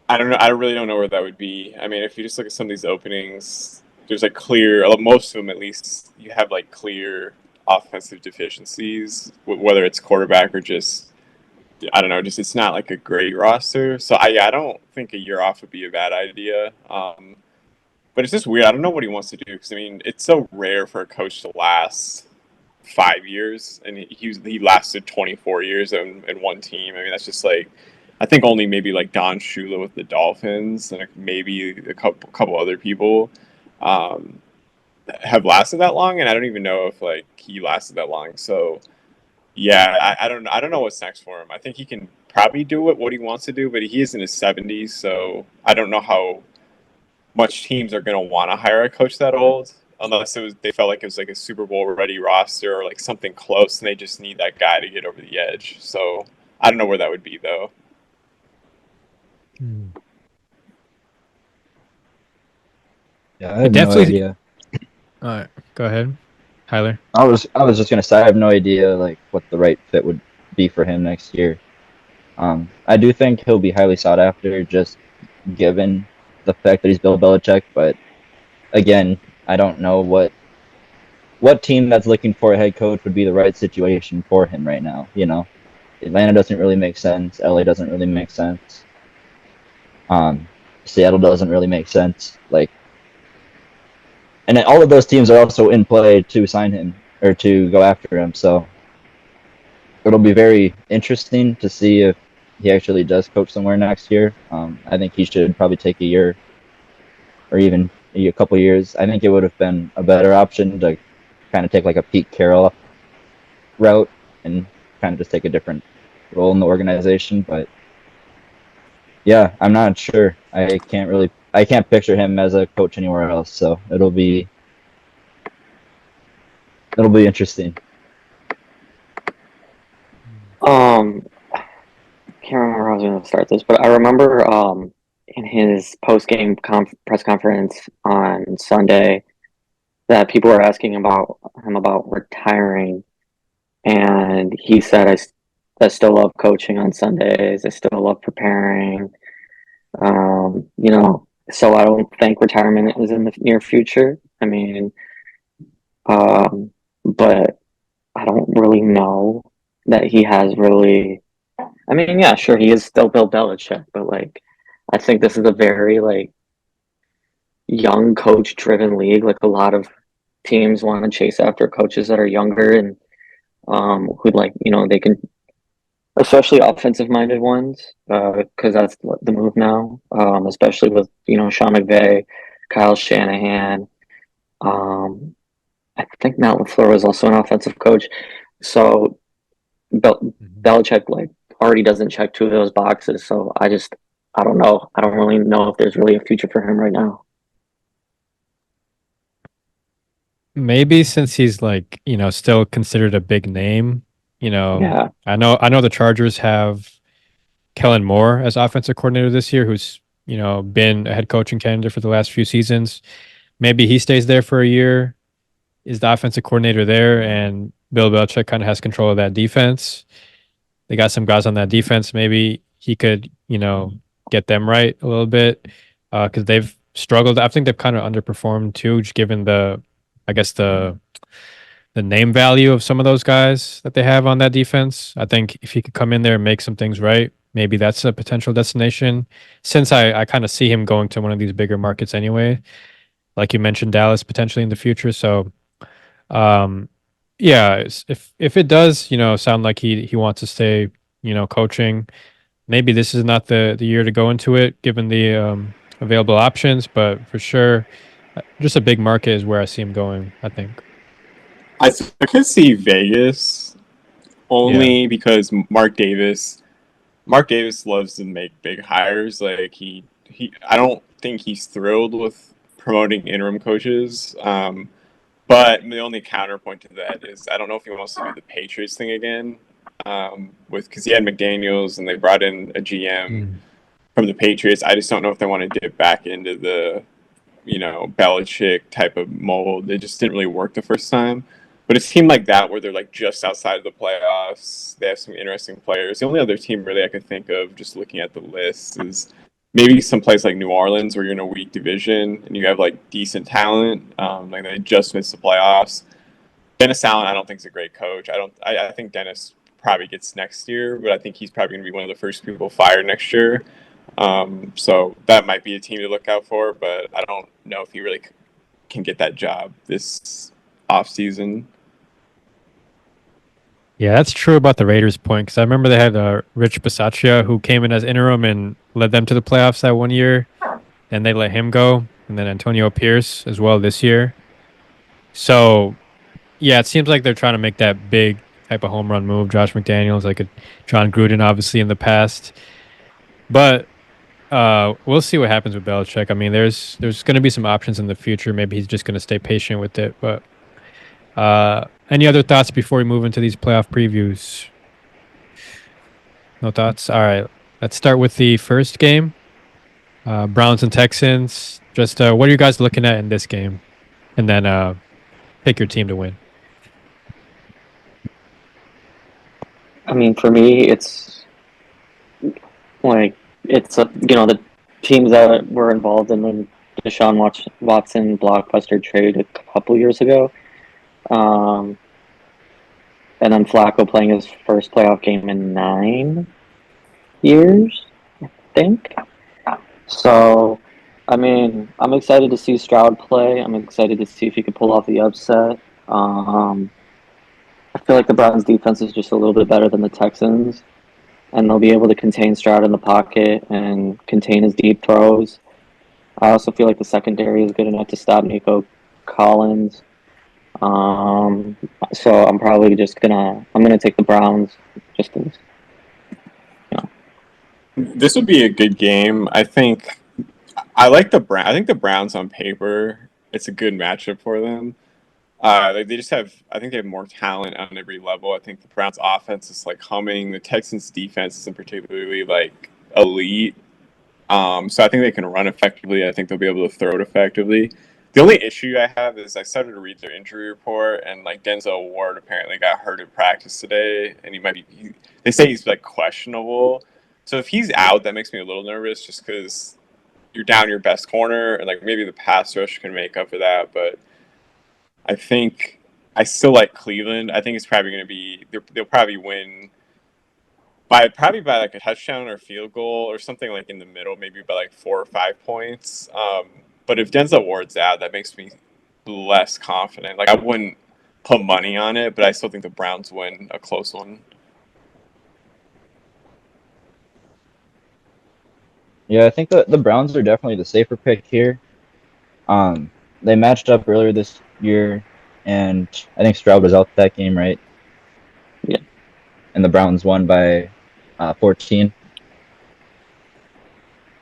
I don't know. I really don't know where that would be. I mean, if you just look at some of these openings, there's like clear, most of them at least, you have like clear offensive deficiencies, whether it's quarterback or just, I don't know, just it's not like a great roster. So I don't think a year off would be a bad idea. But it's just weird. I don't know what he wants to do because I mean, it's so rare for a coach to last 5 years, and he lasted 24 years in one team. I mean, that's just like I think only maybe like Don Shula with the Dolphins and maybe a couple other people um, have lasted that long, and I don't even know if like he lasted that long. So yeah, I don't know what's next for him. I think he can probably do what he wants to do, but he is in his 70s, so I don't know how much teams are going to want to hire a coach that old unless they felt like it was like a Super Bowl ready roster or like something close and they just need that guy to get over the edge. So I don't know where that would be though. Yeah, I have no Definitely. idea. All right, go ahead, Tyler. I was just gonna say I have no idea like what the right fit would be for him next year. I do think he'll be highly sought after, just given the fact that he's Bill Belichick. But again, I don't know what team that's looking for a head coach would be the right situation for him right now. You know, Atlanta doesn't really make sense. LA doesn't really make sense. Seattle doesn't really make sense. Like, and then all of those teams are also in play to sign him or to go after him. So it'll be very interesting to see if he actually does coach somewhere next year. I think he should probably take a year or even a couple years. I think it would have been a better option to kind of take like a Pete Carroll route and kind of just take a different role in the organization. But yeah, I'm not sure. I can't picture him as a coach anywhere else. So it'll be interesting. Can't remember how I was going to start this, but I remember in his post-game press conference on Sunday that people were asking about him about retiring, and he said, I still love coaching on Sundays. I still love preparing. So I don't think retirement is in the near future. I mean, but I don't really know that he has really. I mean, yeah, sure, he is still Bill Belichick, but like, I think this is a very like young coach-driven league. Like a lot of teams want to chase after coaches that are younger and who like they can, especially offensive-minded ones, because that's the move now. Especially with Sean McVay, Kyle Shanahan. Um, I think Matt LaFleur was also an offensive coach, so Belichick like already doesn't check two of those boxes. So I don't know. I don't really know if there's really a future for him right now. Maybe since he's like, still considered a big name, Yeah. I know the Chargers have Kellen Moore as offensive coordinator this year, who's, been a head coaching candidate for the last few seasons. Maybe he stays there for a year, is the offensive coordinator there, and Bill Belichick kind of has control of that defense. They got some guys on that defense. Maybe he could, get them right a little bit because they've struggled. I think they've kind of underperformed too, just given I guess the the name value of some of those guys that they have on that defense. I think if he could come in there and make some things right, maybe that's a potential destination. Since I kind of see him going to one of these bigger markets anyway, like you mentioned, Dallas potentially in the future. So, um, yeah, if it does, sound like he wants to stay, coaching, maybe this is not the year to go into it, given the available options. But for sure, just a big market is where I see him going, I think. I could see Vegas Yeah. only because Mark Davis loves to make big hires. Like I don't think he's thrilled with promoting interim coaches. But the only counterpoint to that is I don't know if he wants to do the Patriots thing again. Because he had McDaniels and they brought in a GM Mm. from the Patriots. I just don't know if they want to dip back into the Belichick type of mold. It just didn't really work the first time. But a team like that, where they're like just outside of the playoffs, they have some interesting players. The only other team really I could think of, just looking at the list, is maybe some place like New Orleans, where you're in a weak division and you have like decent talent. Like they just missed the playoffs. Dennis Allen, I don't think is a great coach. I think Dennis probably gets next year, but I think he's probably going to be one of the first people fired next year. So that might be a team to look out for, but I don't know if he really can get that job this off season. Yeah, that's true about the Raiders point because I remember they had Rich Bisaccia who came in as interim and led them to the playoffs that one year, and they let him go, and then Antonio Pierce as well this year. So yeah, it seems like they're trying to make that big type of home run move. Josh McDaniels, like a John Gruden, obviously in the past, but we'll see what happens with Belichick. I mean, there's going to be some options in the future. Maybe he's just going to stay patient with it. But any other thoughts before we move into these playoff previews? No thoughts. All right, let's start with the first game. Browns and Texans. Just what are you guys looking at in this game? And then pick your team to win. I mean, for me, it's like the teams that were involved in the Deshaun Watson blockbuster trade a couple years ago, and then Flacco playing his first playoff game in 9 years, I think. So, I mean, I'm excited to see Stroud play. I'm excited to see if he can pull off the upset. I feel like the Browns' defense is just a little bit better than the Texans, and they'll be able to contain Stroud in the pocket and contain his deep throws. I also feel like the secondary is good enough to stop Nico Collins. So I'm probably just gonna take the Browns. Just to, This would be a good game. I think I like the Brown. I think the Browns on paper, it's a good matchup for them. They just have. I think they have more talent on every level. I think the Browns' offense is like humming. The Texans' defense isn't particularly like elite. So I think they can run effectively. I think they'll be able to throw it effectively. The only issue I have is I started to read their injury report, and like Denzel Ward apparently got hurt in practice today, and they say he's like questionable. So if he's out, that makes me a little nervous, just because you're down your best corner, and like maybe the pass rush can make up for that. But I think I still like Cleveland. I think it's probably going to be they'll probably win by like a touchdown or field goal or something like in the middle, maybe by like 4 or 5 points. But if Denzel Ward's out, that makes me less confident. Like I wouldn't put money on it, but I still think the Browns win a close one. Yeah, I think the Browns are definitely the safer pick here. They matched up earlier this year, and I think Stroud was out that game, right? Yeah. And the Browns won by 14.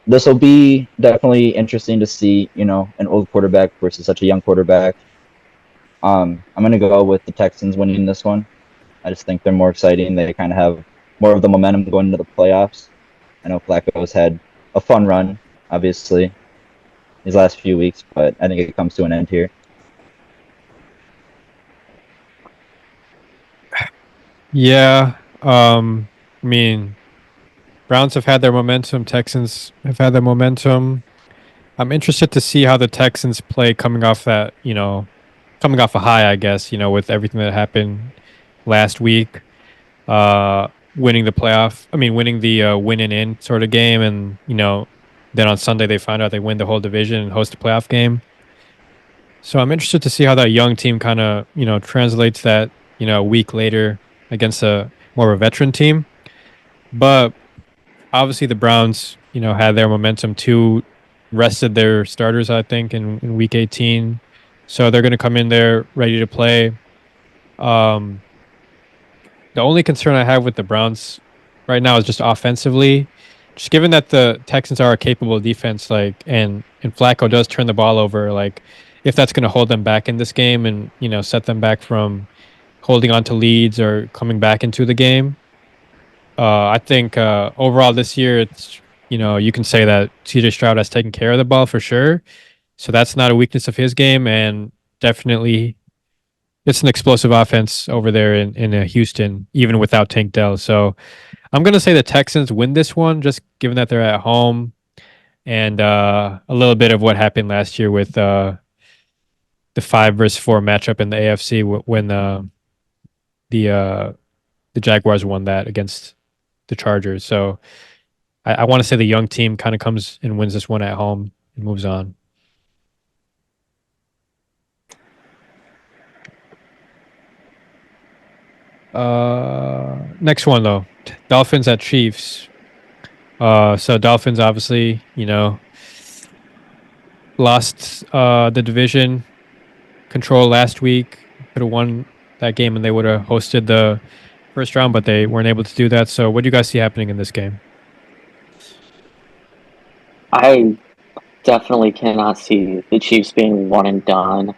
This will be definitely interesting to see, an old quarterback versus such a young quarterback. I'm going to go with the Texans winning this one. I just think they're more exciting. They kind of have more of the momentum going into the playoffs. I know Flacco's had a fun run, obviously, these last few weeks, but I think it comes to an end here. Yeah. I mean, Browns have had their momentum. Texans have had their momentum. I'm interested to see how the Texans play coming off that, coming off a high, I guess, with everything that happened last week, winning the playoff. I mean, winning the win and in sort of game, and then on Sunday they find out they win the whole division and host a playoff game. So I'm interested to see how that young team kind of translates that a week later against a more of a veteran team. But obviously the Browns had their momentum too, rested their starters I think in week 18, so they're going to come in there ready to play. Um, The only concern I have with the Browns right now is just offensively. Just given that the Texans are a capable defense, and Flacco does turn the ball over, if that's going to hold them back in this game and set them back from holding on to leads or coming back into the game. I think overall this year, it's you can say that CJ Stroud has taken care of the ball for sure. So that's not a weakness of his game, and definitely it's an explosive offense over there in Houston, even without Tank Dell. So I'm going to say the Texans win this one, just given that they're at home, and a little bit of what happened last year with the 5 versus 4 matchup in the AFC when the uh, the Jaguars won that against the Chargers. So I want to say the young team kind of comes and wins this one at home and moves on. Next one though, Dolphins at Chiefs. So Dolphins obviously, lost the division control last week. Could have won that game and they would have hosted the first round, but they weren't able to do that. So what do you guys see happening in this game? I definitely cannot see the Chiefs being one and done.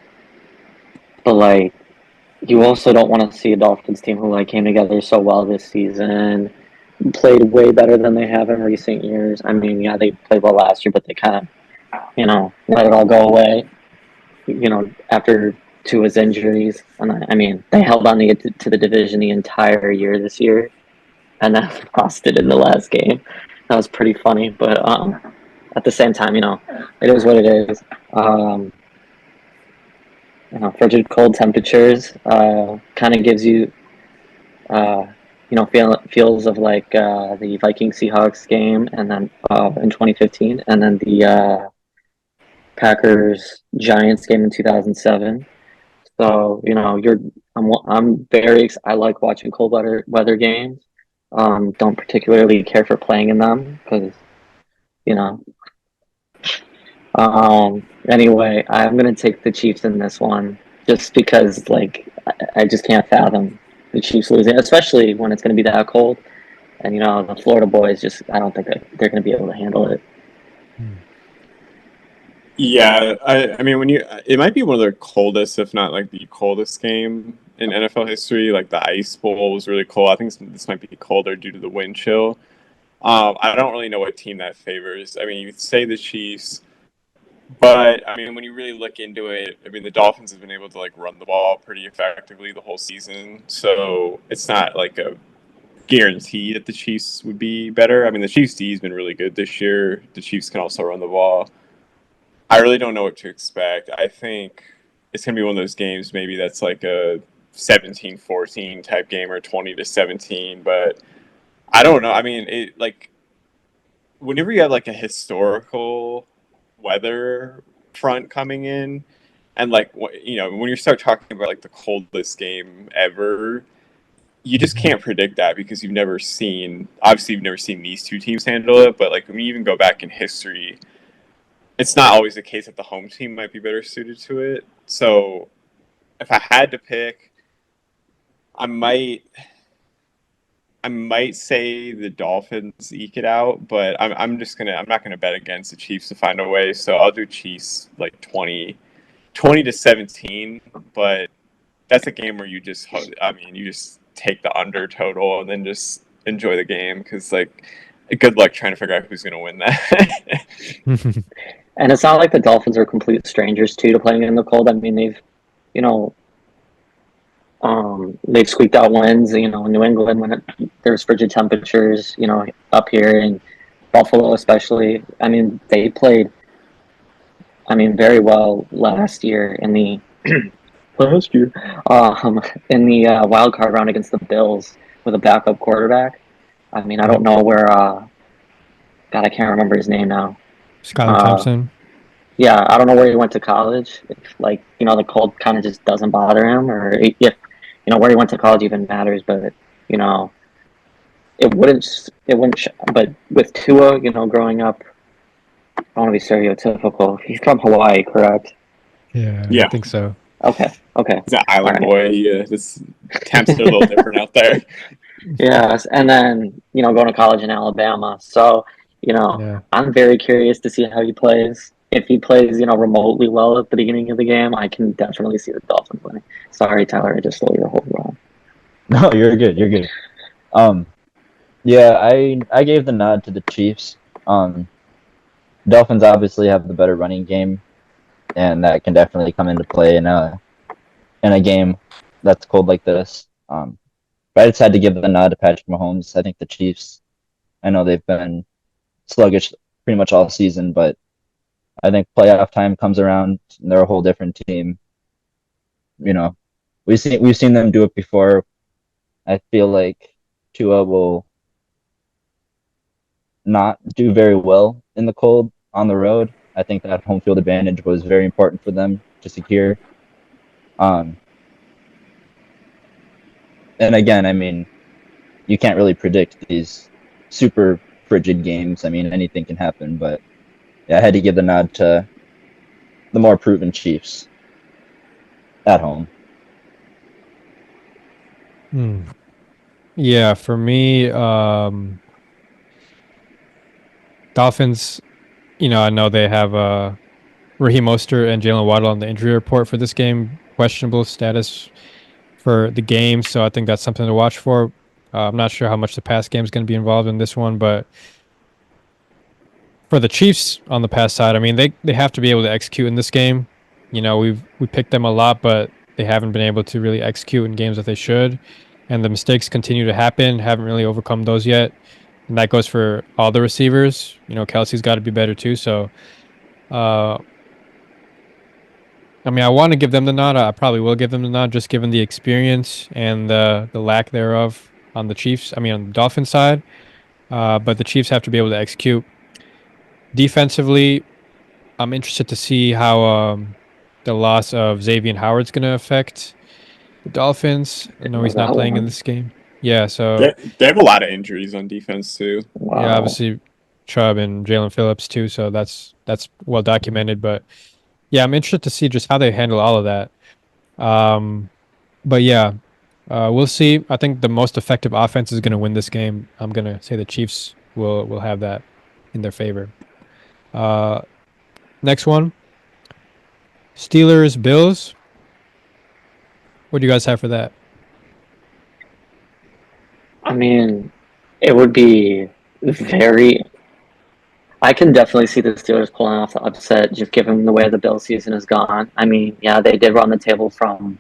But you also don't want to see a Dolphins team who came together so well this season, played way better than they have in recent years. I mean, yeah, they played well last year, but they kind of, let it all go away. After Tua's injuries, and I mean, they held on to get to the division the entire year this year, and then lost it in the last game. That was pretty funny, but at the same time, it is what it is. Frigid cold temperatures kind of gives you, feels of the Viking Seahawks game, and then in 2015, and then the Packers Giants game in 2007. So I like watching cold weather games. Don't particularly care for playing in them because you know. Anyway, I'm gonna take the Chiefs in this one just because I just can't fathom the Chiefs losing, especially when it's gonna be that cold. And the Florida boys I don't think they're gonna be able to handle it. Yeah, I mean, it might be one of the coldest, if not the coldest game in NFL history. Like the Ice Bowl was really cold. I think this might be colder due to the wind chill. I don't really know what team that favors. I mean, you say the Chiefs, but I mean, when you really look into it, I mean, the Dolphins have been able to run the ball pretty effectively the whole season, so it's not a guarantee that the Chiefs would be better. I mean, the Chiefs D has been really good this year. The Chiefs can also run the ball. I really don't know what to expect. I think it's going to be one of those games maybe that's a 17-14 type game or 20-17, but I don't know. I mean, whenever you have a historical weather front coming in and when you start talking about the coldest game ever, you just can't predict that because you've never seen these two teams handle it, but when you even go back in history, it's not always the case that the home team might be better suited to it. So if I had to pick, I might say the Dolphins eke it out, but I'm not gonna bet against the Chiefs to find a way. So I'll do Chiefs 20-17, but that's a game where you just take the under total and then just enjoy the game because good luck trying to figure out who's gonna win that. And it's not like the Dolphins are complete strangers to playing in the cold. I mean, they've squeaked out wins, in New England when there's frigid temperatures, up here in Buffalo especially. I mean, they played, very well last year in the last year, in the wild card round against the Bills with a backup quarterback. I mean, I don't know where. God, I can't remember his name now. Skylar Uh, Thompson. yeah, I don't know where he went to college. If, like, the cold kind of just doesn't bother him, or if where he went to college even matters. But you know, it wouldn't. But with Tua, growing up, I don't want to be stereotypical. He's from Hawaii, correct? Yeah, I Yeah, think so. Okay, okay, he's an all island right. boy. This temps are a little different out there. Yes, and then going to college in Alabama. So Yeah. I'm very curious to see how he plays. If he plays, remotely well at the beginning of the game, I can definitely see the Dolphins winning. Sorry, Tyler, I just stole your whole run. No, you're good. You're good. Yeah, I gave the nod to the Chiefs. Dolphins obviously have the better running game, and that can definitely come into play in a game that's cold like this. But I just had to give the nod to Patrick Mahomes. I think the Chiefs. I know they've been sluggish pretty much all season, but I think playoff time comes around and they're a whole different team. You know, we've seen them do it before. I feel like Tua will not do very well in the cold on the road. I think that home field advantage was very important for them to secure. Um, and again, I mean, you can't really predict these super frigid games. I mean, anything can happen, but yeah, I had to give the nod to the more proven Chiefs at home. Yeah, for me, Dolphins, I know they have Raheem Mostert and Jalen Waddle on the injury report for this game, questionable status for the game. So I think that's something to watch for. I'm not sure how much the pass game is going to be involved in this one, but for the Chiefs on the pass side, I mean, they have to be able to execute in this game. We picked them a lot, but they haven't been able to really execute in games that they should, and the mistakes continue to happen. Haven't really overcome those yet, and that goes for all the receivers. Kelsey's got to be better too. So, I mean, I want to give them the nod. I probably will give them the nod, just given the experience and the lack thereof on the Chiefs. I mean, on the Dolphins side, but the Chiefs have to be able to execute defensively. I'm interested to see how the loss of Xavier Howard's going to affect the Dolphins. I Didn't know know he's not that playing in one. this game. Yeah, so They have a lot of injuries on defense too. yeah, Wow. obviously Chubb and Jalen Phillips too. So that's well documented. But yeah, I'm interested to see just how they handle all of that. But yeah, we'll see. I think the most effective offense is going to win this game. I'm going to say the Chiefs will have that in their favor. Next one, Steelers Bills. What do you guys have for that? I mean, it would be very. I can definitely see the Steelers pulling off the upset, just given the way the Bill season has gone. I mean, yeah, they did run the table from,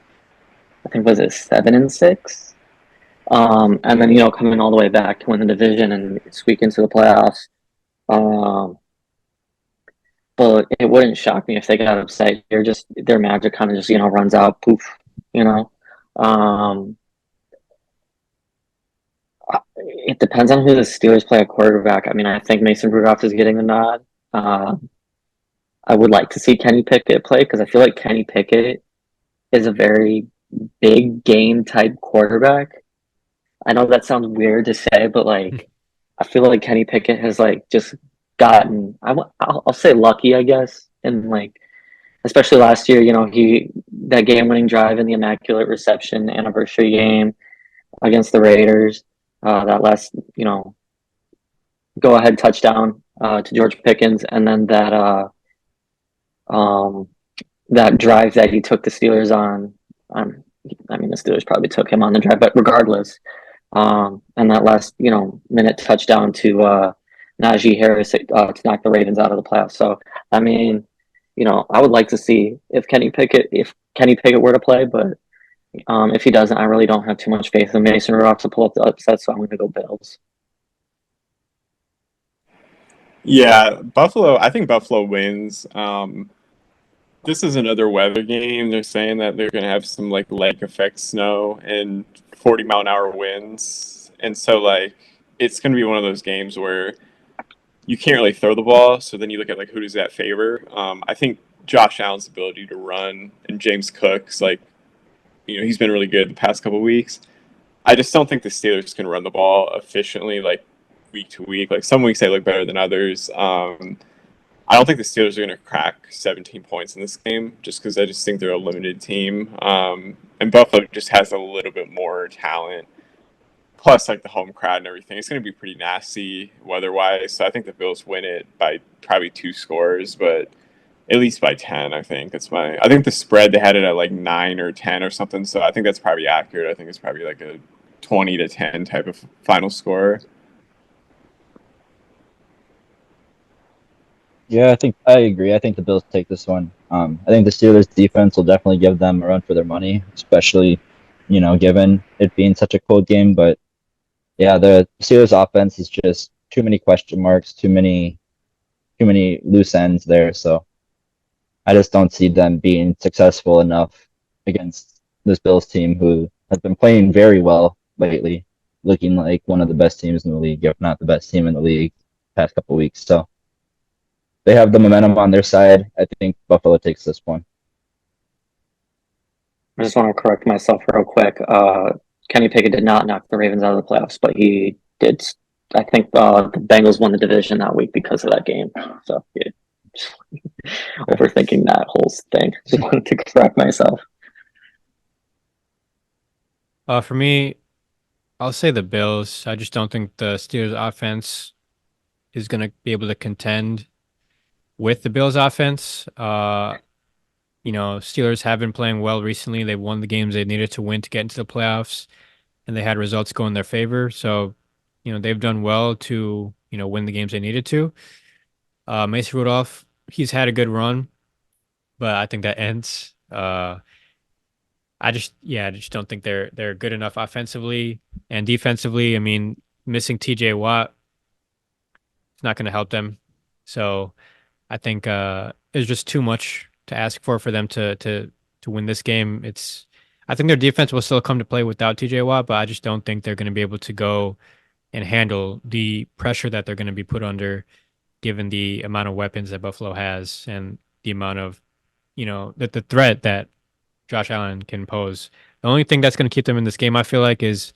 I think, was it 7-6, and then coming all the way back to win the division and squeak into the playoffs. Um, but it wouldn't shock me if they got upset. Their magic kind of just runs out, poof. You know, um, it depends on who the Steelers play at quarterback. I mean, I think Mason Rudolph is getting the nod. Uh, I would like to see Kenny Pickett play because I feel like Kenny Pickett is a very big game type quarterback. I know that sounds weird to say, but I feel like Kenny Pickett has just gotten I'll say lucky, I guess, and especially last year, he that game winning drive in the immaculate reception anniversary game against the Raiders, that last go ahead touchdown to George Pickens, and then um, that drive that he took the Steelers on. I mean, the Steelers probably took him on the drive, but regardless, and that last minute touchdown to Najee Harris to knock the Ravens out of the playoffs. So I mean, I would like to see if Kenny Pickett were to play, but if he doesn't, I really don't have too much faith in Mason Rudolph to pull up the upset. So I'm going to go Bills. Yeah, Buffalo. I think Buffalo wins. This is another weather game. They're saying that they're going to have some like lake effect snow and 40-mile-an-hour winds, and so like it's going to be one of those games where you can't really throw the ball. So then you look at like who does that favor? I think Josh Allen's ability to run and James Cook's like he's been really good the past couple of weeks. I just don't think the Steelers can run the ball efficiently like week to week. Like some weeks they look better than others. I don't think the Steelers are going to crack 17 points in this game just because I just think they're a limited team. And Buffalo just has a little bit more talent. Plus, like the home crowd and everything, it's going to be pretty nasty weather-wise. So I think the Bills win it by probably 2 scores, but at least by 10. I think that's my. I think the spread they had it at like 9 or 10 or something. So I think that's probably accurate. I think it's probably like a 20-10 type of final score. Yeah, I agree. I think the Bills take this one. I think the Steelers defense will definitely give them a run for their money, especially, given it being such a cold game. But yeah, the Steelers offense is just too many question marks, too many loose ends there. So I just don't see them being successful enough against this Bills team who has been playing very well lately, looking like one of the best teams in the league, if not the best team in the league past couple weeks. So they have the momentum on their side. I think Buffalo takes this one. I just want to correct myself real quick. Kenny Pickett did not knock the Ravens out of the playoffs, but he did. I think the Bengals won the division that week because of that game. So yeah, overthinking that whole thing. Just wanted to correct myself. For me, I'll say the Bills. I just don't think the Steelers offense is going to be able to contend with the Bills offense. Steelers have been playing well recently. They won the games they needed to win to get into the playoffs, and they had results go in their favor. So, they've done well to, win the games they needed to. Mason Rudolph, he's had a good run, but I think that ends. I just don't think they're good enough offensively and defensively. I mean, missing TJ Watt is not going to help them. So I think it's just too much to ask for them to win this game. I think their defense will still come to play without TJ Watt, but I just don't think they're going to be able to go and handle the pressure that they're going to be put under, given the amount of weapons that Buffalo has and the amount of, the threat that Josh Allen can pose. The only thing that's going to keep them in this game, I feel like, is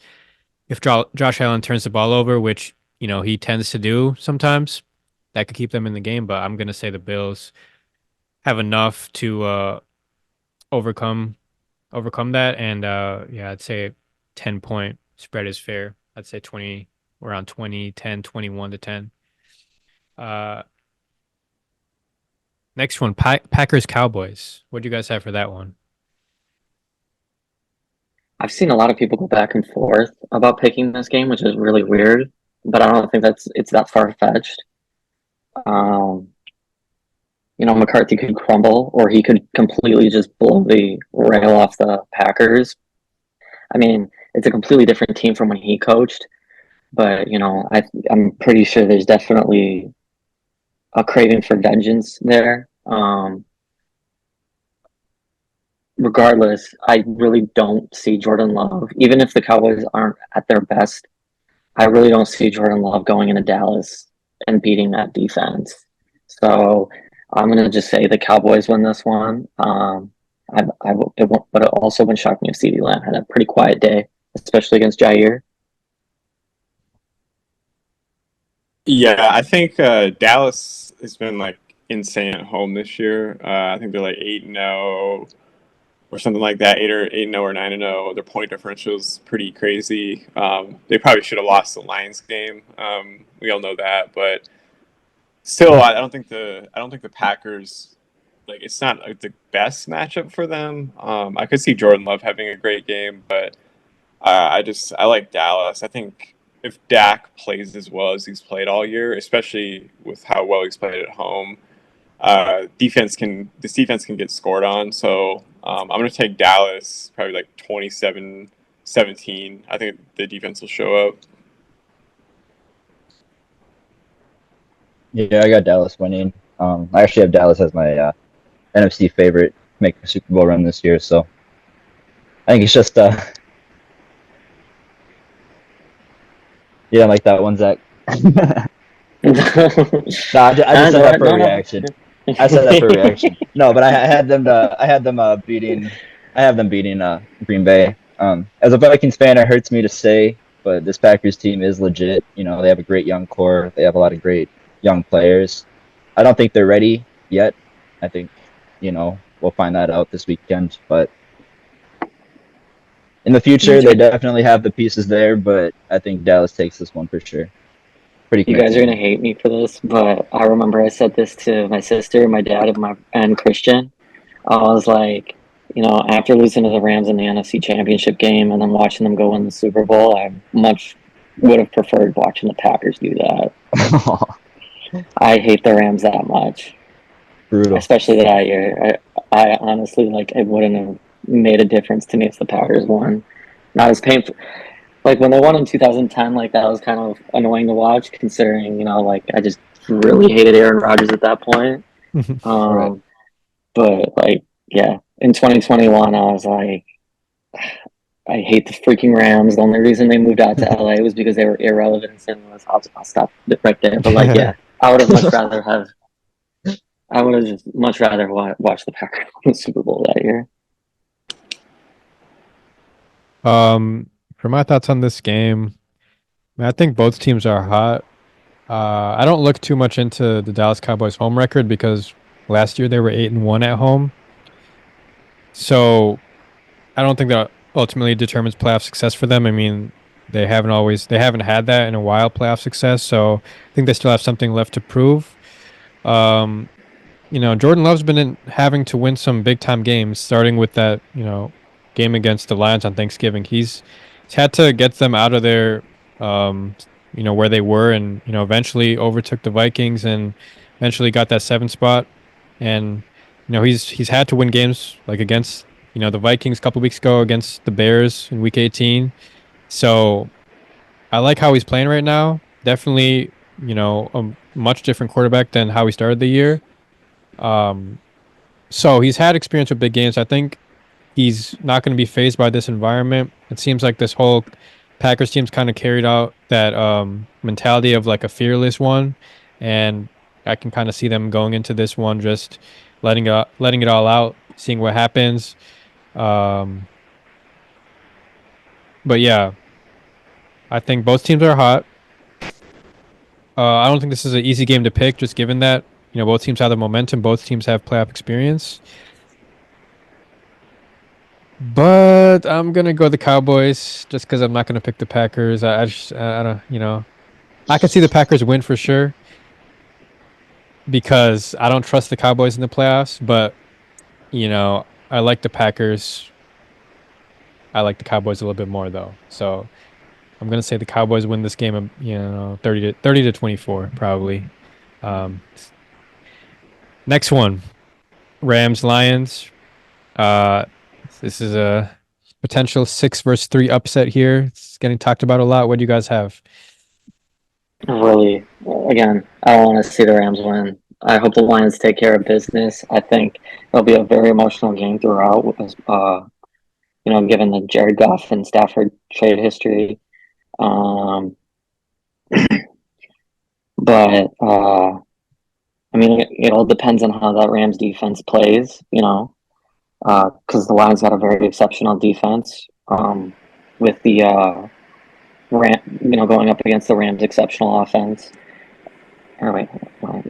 if Josh Allen turns the ball over, which, he tends to do sometimes, that could keep them in the game. But I'm going to say the Bills have enough to overcome that. And I'd say 10-point spread is fair. I'd say around 20, 10, 21 to 10. Next one, Packers Cowboys. What do you guys have for that one? I've seen a lot of people go back and forth about picking this game, which is really weird. But I don't think it's that far fetched. McCarthy could crumble, or he could completely just blow the rail off the Packers. I mean, it's a completely different team from when he coached, but I'm pretty sure there's definitely a craving for vengeance there. Regardless, I really don't see Jordan Love, even if the Cowboys aren't at their best. I really don't see Jordan Love going into Dallas and beating that defense. So I'm going to just say the Cowboys win this one. But it also wouldn't shock me if CeeDee Lamb had a pretty quiet day, especially against Jair. Yeah, I think Dallas has been like insane at home this year. I think they're like 8-0 or something like that, 8-0 or 9-0. Their point differential is pretty crazy. They probably should have lost the Lions game. We all know that, but still, I don't think the Packers, like, it's not like the best matchup for them. I could see Jordan Love having a great game, but I like Dallas. I think if Dak plays as well as he's played all year, especially with how well he's played at home, this defense can get scored on. So I'm going to take Dallas probably like 27-17. I think the defense will show up. Yeah, I got Dallas winning. I actually have Dallas as my NFC favorite make a Super Bowl run this year. So I think it's just you don't like that one, Zach. No, I just said that for a reaction. I said that for a reaction. No, but I had them. Beating. I have them beating Green Bay. As a Vikings fan, it hurts me to say, but this Packers team is legit. You know, they have a great young core. They have a lot of great young players. I don't think they're ready yet. I think, we'll find that out this weekend. But in the future, they definitely have the pieces there. But I think Dallas takes this one for sure. Pretty You guys are convincing. gonna hate me for this, but I remember I said this to my sister, my dad, and Christian. I was like, after losing to the Rams in the NFC Championship game and then watching them go win the Super Bowl, I much would have preferred watching the Packers do that. I hate the Rams that much, Brutal. especially that year. I honestly, it wouldn't have made a difference to me if the Packers won. Not as painful. Like when they won in 2010, that was kind of annoying to watch, considering I just really hated Aaron Rodgers at that point. Right. But yeah, in 2021, I was like, I hate the freaking Rams. The only reason they moved out to LA was because they were irrelevant in St. Louis. I'll stop it right there. But yeah, I would have just much rather watch the Packers win the Super Bowl that year. For my thoughts on this game, I think both teams are hot. I don't look too much into the Dallas Cowboys home record because last year they were 8-1 at home. So I don't think that ultimately determines playoff success for them. I mean, they haven't had that in a while, playoff success. So I think they still have something left to prove. Jordan Love's been having to win some big time games, starting with that, game against the Lions on Thanksgiving. He's had to get them out of their, where they were, and eventually overtook the Vikings and eventually got that 7th spot. And he's had to win games like against the Vikings a couple weeks ago, against the Bears in Week 18. So I like how he's playing right now. Definitely, a much different quarterback than how he started the year. So he's had experience with big games. I think he's not going to be phased by this environment. It seems like this whole Packers team's kind of carried out that mentality of like a fearless one, and I can kind of see them going into this one just letting it all out, seeing what happens. But yeah, I think both teams are hot. I don't think this is an easy game to pick, just given that both teams have the momentum, both teams have playoff experience. But I'm gonna go the Cowboys just because I'm not gonna pick the Packers. I don't, I can see the Packers win for sure because I don't trust the Cowboys in the playoffs. But I like the Packers. I like the Cowboys a little bit more though. So I'm gonna say the Cowboys win this game. 30 to 24 probably. Next one, Rams Lions. This is a potential 6-3 upset here. It's getting talked about a lot. What do you guys have? Really, again, I don't want to see the Rams win. I hope the Lions take care of business. I think it'll be a very emotional game throughout, given the Jared Goff and Stafford trade history. But I mean, it all depends on how that Rams defense plays, because the Lions got a very exceptional defense with the going up against the Rams' exceptional offense.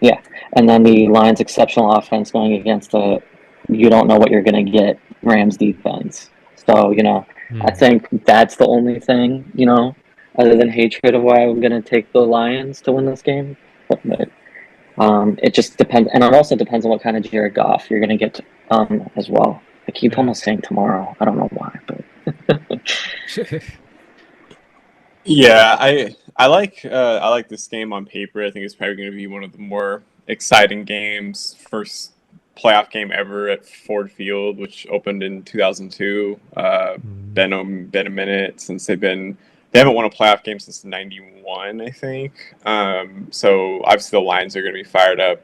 Yeah, and then the Lions' exceptional offense going against you don't know what you're going to get Rams defense. So I think that's the only thing other than hatred of why I'm going to take the Lions to win this game. But it just depends, and it also depends on what kind of Jared Goff you're going to get as well. I keep almost saying tomorrow. I don't know why, but Yeah, I like this game on paper. I think it's probably going to be one of the more exciting games. First playoff game ever at Ford Field, which opened in 2002. Been a minute since they haven't won a playoff game since '91, I think. So obviously the Lions are going to be fired up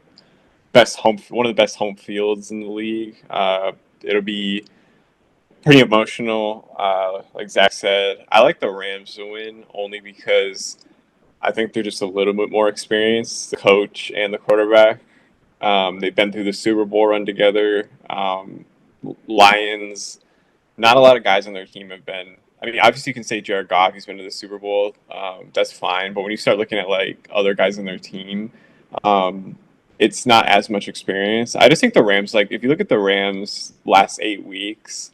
one of the best home fields in the league. It'll be pretty emotional. Like Zach said, I like the Rams to win only because I think they're just a little bit more experienced, the coach and the quarterback. They've been through the Super Bowl run together. Lions, not a lot of guys on their team have been. I mean, obviously you can say Jared Goff, he's been to the Super Bowl. That's fine. But when you start looking at like other guys on their team, um, it's not as much experience. I just think the Rams, like if you look at the Rams last 8 weeks,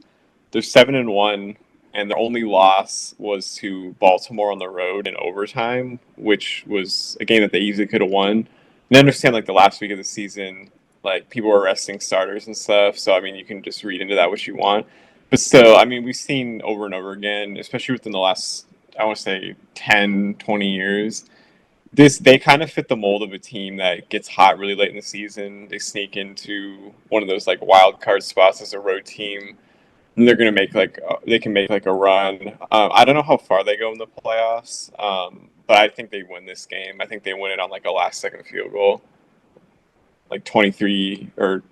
they're 7-1, and their only loss was to Baltimore on the road in overtime, which was a game that they easily could have won. And I understand like the last week of the season, like people were resting starters and stuff. So I mean, you can just read into that what you want. But still, I mean, we've seen over and over again, especially within the last, I want to say 10, 20 years, they kind of fit the mold of a team that gets hot really late in the season. They sneak into one of those like wild card spots as a road team, and they're gonna make like they can make like a run. I don't know how far they go in the playoffs, but I think they win this game. I think they win it on like a last second field goal, like 23 or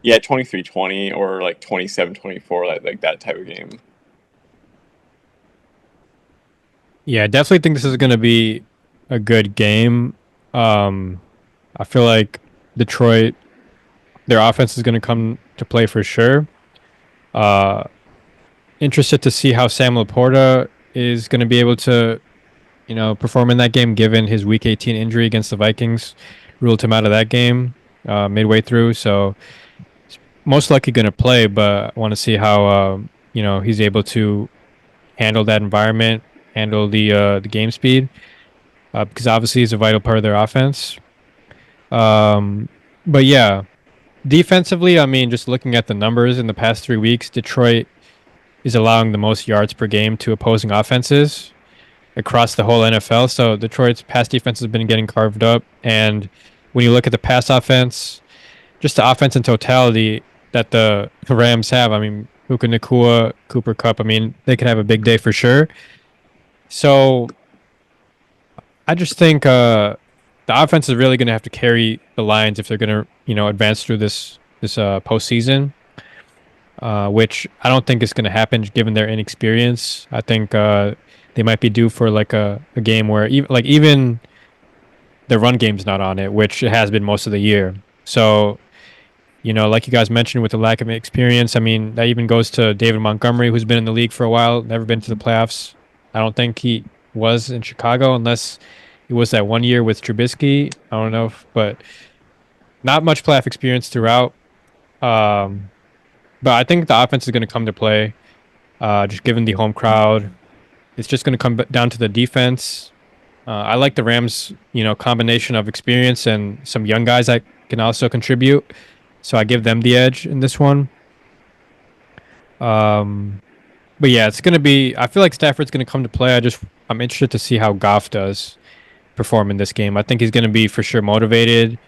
yeah 23-20 or like 27-24, like that type of game. Yeah, I definitely think this is going to be a good game. I feel like Detroit, their offense is going to come to play for sure. Uh, Interested to see how Sam Laporta is going to be able to, perform in that game, given his Week 18 injury against the Vikings ruled him out of that game midway through. So he's most likely going to play, but I want to see how he's able to handle that environment, handle the game speed, because obviously he's a vital part of their offense. But yeah, defensively, I mean, just looking at the numbers in the past 3 weeks, Detroit is allowing the most yards per game to opposing offenses across the whole NFL. So Detroit's pass defense has been getting carved up. And when you look at the pass offense, just the offense in totality that the Rams have, I mean, Puka Nacua, Cooper Kupp, I mean, they could have a big day for sure. So I just think the offense is really going to have to carry the Lions if they're going to, advance through this postseason. Which I don't think is going to happen given their inexperience. I think they might be due for like a game where even the run game's not on it, which it has been most of the year. So, like you guys mentioned with the lack of experience, I mean, that even goes to David Montgomery, who's been in the league for a while, never been to the playoffs. I don't think he was in Chicago unless it was that 1 year with Trubisky. I don't know, but not much playoff experience throughout. But I think the offense is going to come to play, just given the home crowd. It's just going to come down to the defense. I like the Rams, combination of experience and some young guys that can also contribute. So I give them the edge in this one. But yeah, it's going to be. I feel like Stafford's going to come to play. I'm interested to see how Goff does perform in this game. I think he's going to be for sure motivated.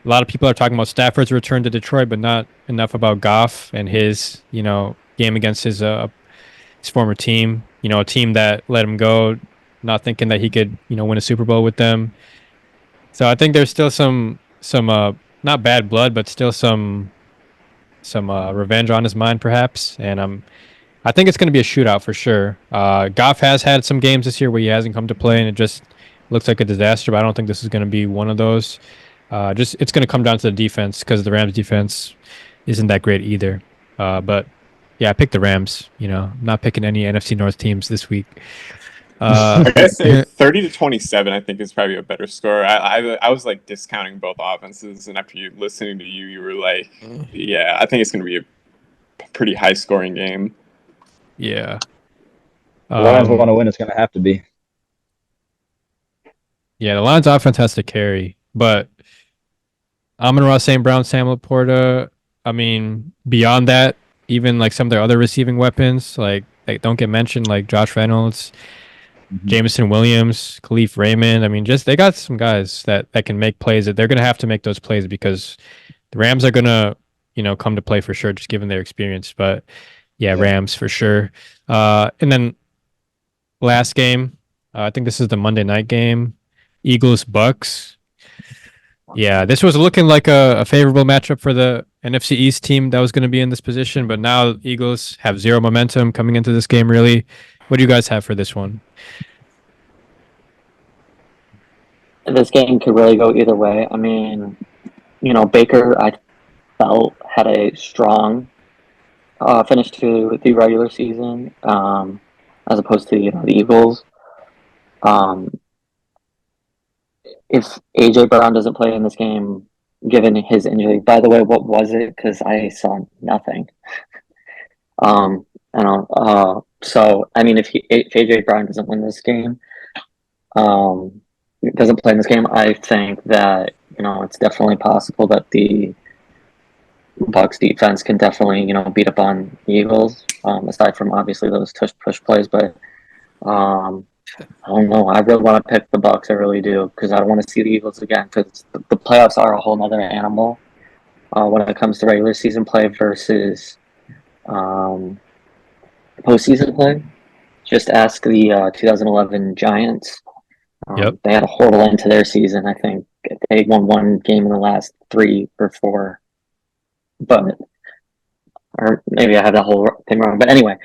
A lot of people are talking about Stafford's return to Detroit, but not enough about Goff and his, game against his former team. A team that let him go, not thinking that he could, win a Super Bowl with them. So I think there's still some not bad blood, but still some revenge on his mind, perhaps. And I think it's going to be a shootout for sure. Goff has had some games this year where he hasn't come to play, and it just looks like a disaster. But I don't think this is going to be one of those. It's going to come down to the defense because the Rams defense isn't that great either. But yeah, I picked the Rams. I'm not picking any NFC North teams this week. I guess say 30-27. I think is probably a better score. I was like discounting both offenses, and after listening to you, you were like, yeah, I think it's going to be a pretty high scoring game. Yeah. The Lions want to win. It's going to have to be. Yeah, the Lions offense has to carry, but Amon-Ra St. Brown, Sam Laporta. I mean, beyond that, even like some of their other receiving weapons, like they don't get mentioned, like Josh Reynolds, Jameson Williams, Khalif Raymond. I mean, just they got some guys that can make plays. That they're going to have to make those plays because the Rams are going to, come to play for sure, just given their experience. But yeah, Rams for sure. And then last game, I think this is the Monday night game, Eagles Bucks. Yeah, this was looking like a favorable matchup for the NFC East team that was going to be in this position, but now Eagles have zero momentum coming into this game, really. What do you guys have for this one? This game could really go either way. I mean, Baker, I felt, had a strong finish to the regular season, as opposed to the Eagles. Um, if AJ Brown doesn't play in this game, given his injury, by the way, what was it? Because I saw nothing. Um, so I mean, if AJ Brown doesn't win this game, um, doesn't play in this game, I think that it's definitely possible that the Bucks defense can definitely beat up on the Eagles. Aside from obviously those tush push plays, but I don't know. I really want to pick the Bucks. I really do because I don't want to see the Eagles again because the playoffs are a whole other animal when it comes to regular season play versus um, postseason play. Just ask the 2011 Giants. Yep. They had a horrible end to their season. I think they won one game in the last 3 or 4, but or maybe I have that whole thing wrong. But anyway,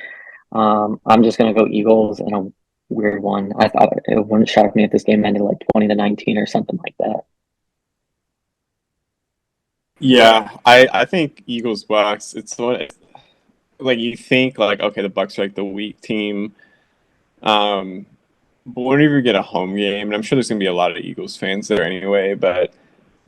I'm just gonna go Eagles in a weird one. I thought it wouldn't shock me if this game ended like 20-19 or something like that. Yeah, I think Eagles Bucks. It's what like you think like okay, the Bucks are like the weak team. But whenever you get a home game, and I'm sure there's gonna be a lot of Eagles fans there anyway, but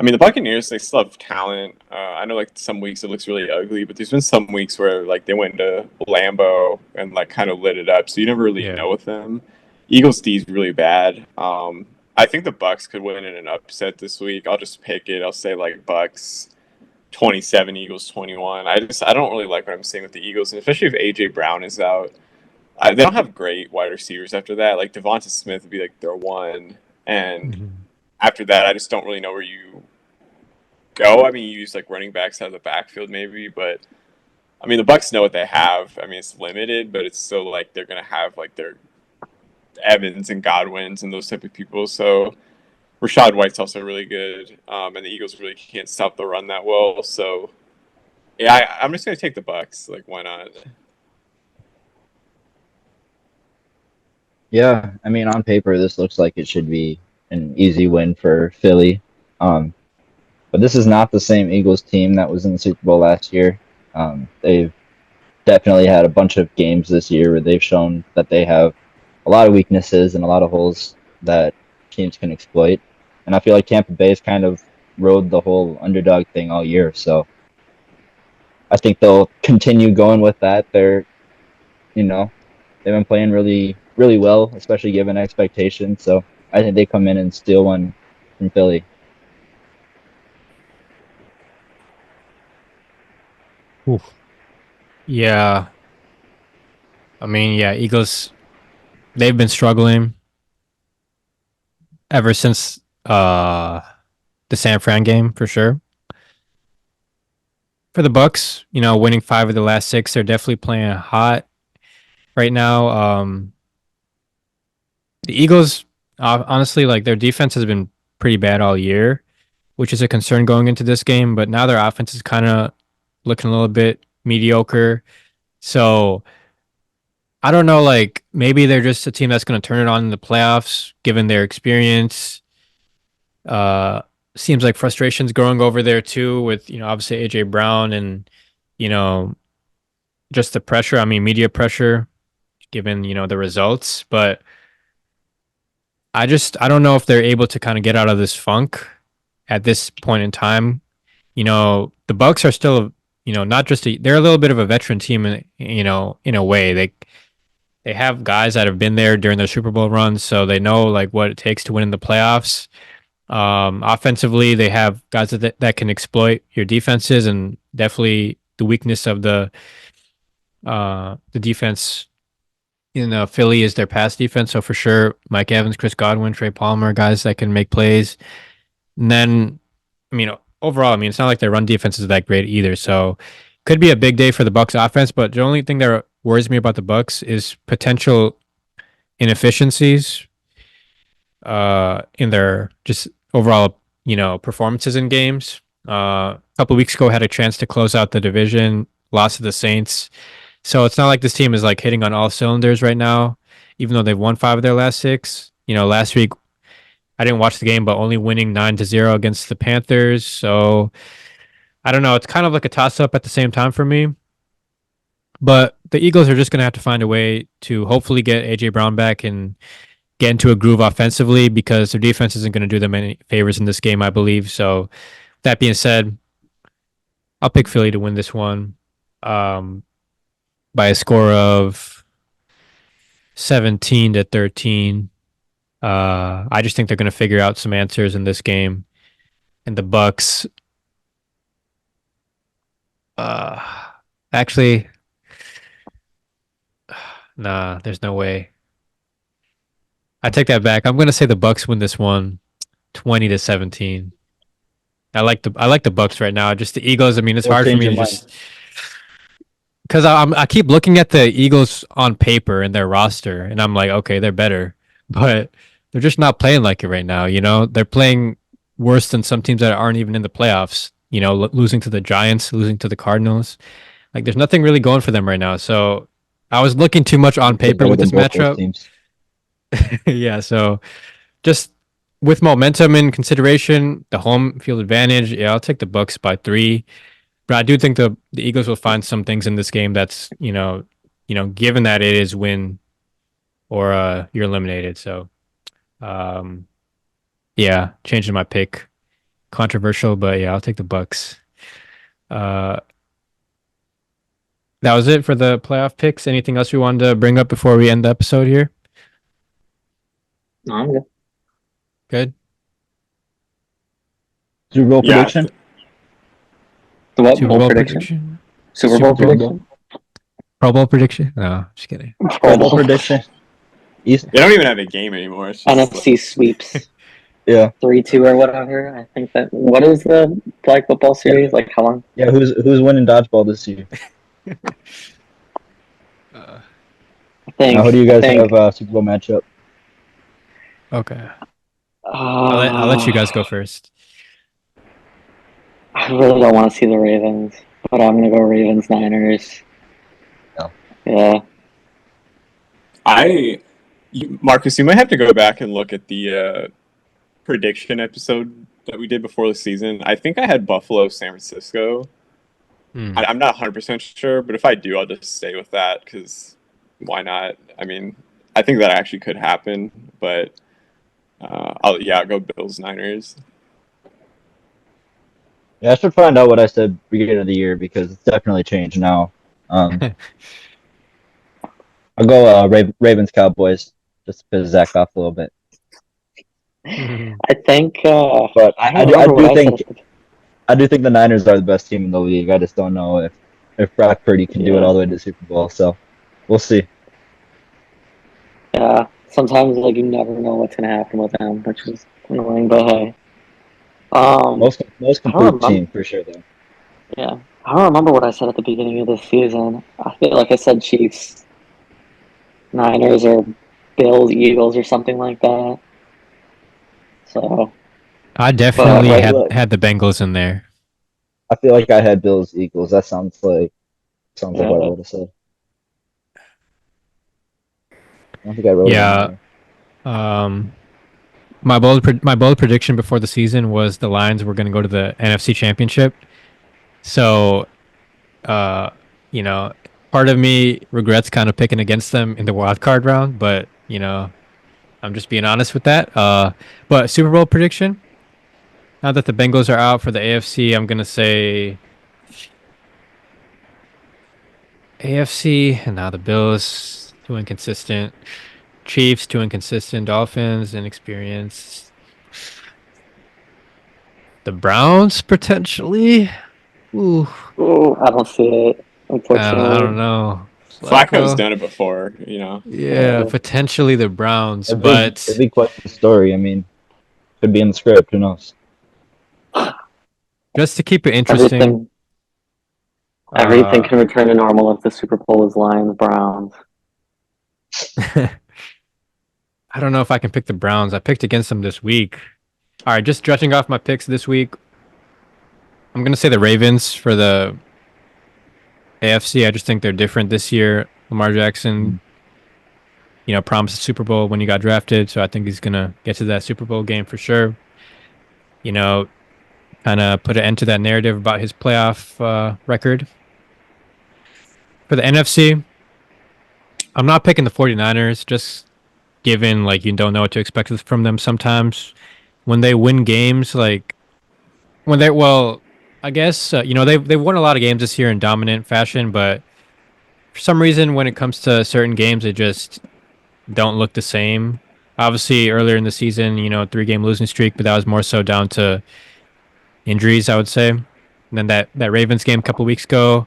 I mean the Buccaneers they still have talent. I know like some weeks it looks really ugly, but there's been some weeks where like they went to Lambeau and like kind of lit it up, so you never really Yeah. know with them. Eagles D is really bad. I think the Bucks could win in an upset this week. I'll just pick it. I'll say like Bucks 27, Eagles 21. I don't really like what I'm seeing with the Eagles, and especially if AJ Brown is out. They don't have great wide receivers after that. Like Devonta Smith would be like their one, and Mhm. after that, I just don't really know where you go. I mean, you use like running backs out of the backfield maybe, but I mean the Bucks know what they have. I mean it's limited, but it's still like they're gonna have like their Evans and Godwins and those type of people. So Rashad White's also really good, and the Eagles really can't stop the run that well. So yeah, I'm just gonna take the Bucks. Like why not? Yeah, I mean, on paper, this looks like it should be an easy win for Philly. Um, but this is not the same Eagles team that was in the Super Bowl last year. They've definitely had a bunch of games this year where they've shown that they have a lot of weaknesses and a lot of holes that teams can exploit. And I feel like Tampa Bay's kind of rode the whole underdog thing all year. So I think they'll continue going with that. You know, they've been playing really, really well, especially given expectations. So I think they come in and steal one from Philly. Oof. Yeah. I mean, yeah, Eagles, they've been struggling ever since the San Fran game for sure. For the Bucks, winning 5 of the last 6, they're definitely playing hot right now. The Eagles, honestly, like their defense has been pretty bad all year, which is a concern going into this game. But now their offense is kind of looking a little bit mediocre. So I don't know, like maybe they're just a team that's going to turn it on in the playoffs, given their experience. Uh, Seems like frustration's growing over there too, with obviously AJ Brown and you know just the pressure. I mean, media pressure, given the results. But I don't know if they're able to kind of get out of this funk at this point in time. The Bucks are still not just they're a little bit of a veteran team in a way. They have guys that have been there during their Super Bowl runs, so they know like what it takes to win in the playoffs. Offensively, they have guys that can exploit your defenses, and definitely the weakness of the defense in Philly is their pass defense. So for sure, Mike Evans, Chris Godwin, Trey Palmer, guys that can make plays. And then, I mean, overall, I mean, it's not like their run defense is that great either. So could be a big day for the Bucks offense. But the only thing that worries me about the Bucks is potential inefficiencies in their just overall performances in games. A couple weeks ago, had a chance to close out the division, lost to the Saints. So it's not like this team is like hitting on all cylinders right now, even though they've won 5 of their last 6. Last week I didn't watch the game, but only winning 9-0 against the Panthers. So I don't know. It's kind of like a toss up at the same time for me. But the Eagles are just going to have to find a way to hopefully get AJ Brown back and get into a groove offensively, because their defense isn't going to do them any favors in this game, I believe. So that being said, I'll pick Philly to win this one by a score of 17-13. I just think they're going to figure out some answers in this game. And the Bucks, actually, nah, there's no way. I take that back. I'm going to say the Bucks win this one 20-17. I like the Bucks right now. Just the Eagles. I mean, it's What hard for changed me to your mind? just, because I keep looking at the Eagles on paper and their roster, and I'm like, okay, they're better, but they're just not playing like it right now. They're playing worse than some teams that aren't even in the playoffs. Losing to the Giants, losing to the Cardinals. Like, there's nothing really going for them right now. So I was looking too much on They're paper better with than this both those matchup. teams. Yeah, so just with momentum in consideration, the home field advantage, yeah, I'll take the Bucks by 3. But I do think the Eagles will find some things in this game that's, given that it is win or you're eliminated. So, yeah, changing my pick. Controversial, but yeah, I'll take the Bucks. That was it for the playoff picks. Anything else we wanted to bring up before we end the episode here? No, I'm good. Good. Super Bowl Yeah, prediction? The what Super bowl Bowl prediction? prediction? Super Super Bowl Bowl? prediction? Pro Bowl prediction? No, just kidding. Pro Bowl prediction? East? they don't even have a game anymore. It's just NFC sweeps Yeah. 3-2 or whatever. I think that. What is the flag football series? Like how long? Yeah, who's winning dodgeball this year? I think. Now, who do you guys I think, have Super Bowl matchup? Okay. I'll let you guys go first. I really don't want to see the Ravens, but I'm gonna go Ravens Niners. No. Yeah. Marcus, you might have to go back and look at the prediction episode that we did before the season. I think I had Buffalo, San Francisco. I'm not 100% sure, but if I do, I'll just stay with that because why not? I mean, I think that actually could happen, but I'll go Bills Niners. Yeah, I should find out what I said beginning of the year because it's definitely changed now. I'll go Ravens Cowboys just to piss Zach off a little bit. I think. But I don't remember do what I think said. I do think the Niners are the best team in the league. I just don't know if Brock Purdy can do it all the way to the Super Bowl. So we'll see. Yeah. Sometimes like you never know what's gonna happen with them, which is annoying. But hey. Most complete remember. team for sure though. Yeah. I don't remember what I said at the beginning of this season. I feel like I said Chiefs, Niners, or Bills, Eagles, or something like that. So. I definitely But, had the Bengals in there. I feel like I had Bills Eagles. That sounds like what I would have said. I don't think I wrote it in there. My bold prediction before the season was the Lions were going to go to the NFC Championship. So, part of me regrets kind of picking against them in the wild card round, but I'm just being honest with that. But Super Bowl prediction. Now that the Bengals are out for the AFC, I'm going to say AFC, and now the Bills, too inconsistent. Chiefs, too inconsistent. Dolphins, inexperienced. The Browns, potentially. Ooh. Ooh, I don't see it, unfortunately. I don't know. Flacco's done it before, you know. Yeah, potentially the Browns, It'd be quite the story. I mean, could be in the script. Who knows? Just to keep it interesting. Everything can return to normal if the Super Bowl is Lions Browns. I don't know if I can pick the Browns. I picked against them this week. All right, just stretching off my picks this week. I'm gonna say the Ravens for the AFC. I just think they're different this year. Lamar Jackson, promised a Super Bowl when he got drafted, so I think he's gonna get to that Super Bowl game for sure. Kind of put an end to that narrative about his playoff record. For the NFC, I'm not picking the 49ers, just given you don't know what to expect from them sometimes. When they win games, I guess they've won a lot of games this year in dominant fashion, but for some reason when it comes to certain games, they just don't look the same. Obviously, earlier in the season, 3-game losing streak, but that was more so down to injuries, I would say. And then that Ravens game a couple weeks ago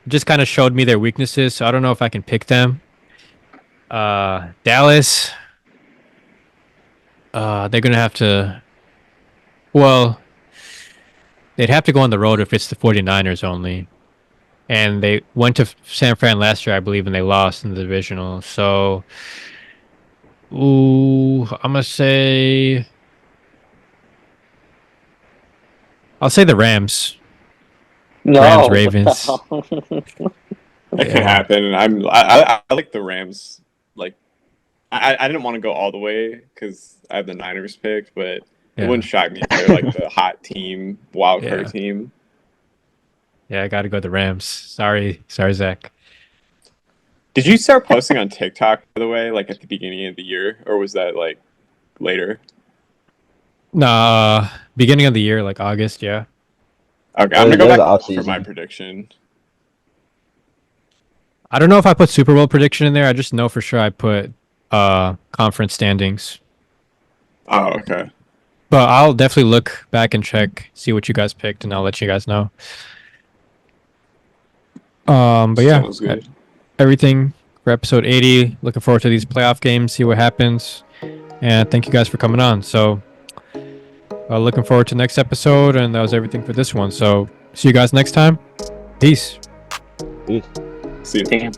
just kind of showed me their weaknesses, so I don't know if I can pick them. Dallas, they're going to have to... Well, they'd have to go on the road if it's the 49ers only. And they went to San Fran last year, I believe, and they lost in the divisional. So, I'm going to say... I'll say the Rams. No. Rams, Ravens. That can happen. I like the Rams. I didn't want to go all the way because I have the Niners picked, but it wouldn't shock me if they're the hot team, wild card team. Yeah, I got to go the Rams. Sorry, Zach. Did you start posting on TikTok, by the way, at the beginning of the year, or was that later? Nah, beginning of the year, August, yeah. Okay, I'm gonna go back for my prediction. I don't know if I put Super Bowl prediction in there. I just know for sure I put conference standings. Oh, okay. But I'll definitely look back and see what you guys picked, and I'll let you guys know. But yeah, everything for episode 80. Looking forward to these playoff games, see what happens, and thank you guys for coming on. So, looking forward to next episode, and that was everything for this one. So, see you guys next time. Peace. Peace. See you. Damn.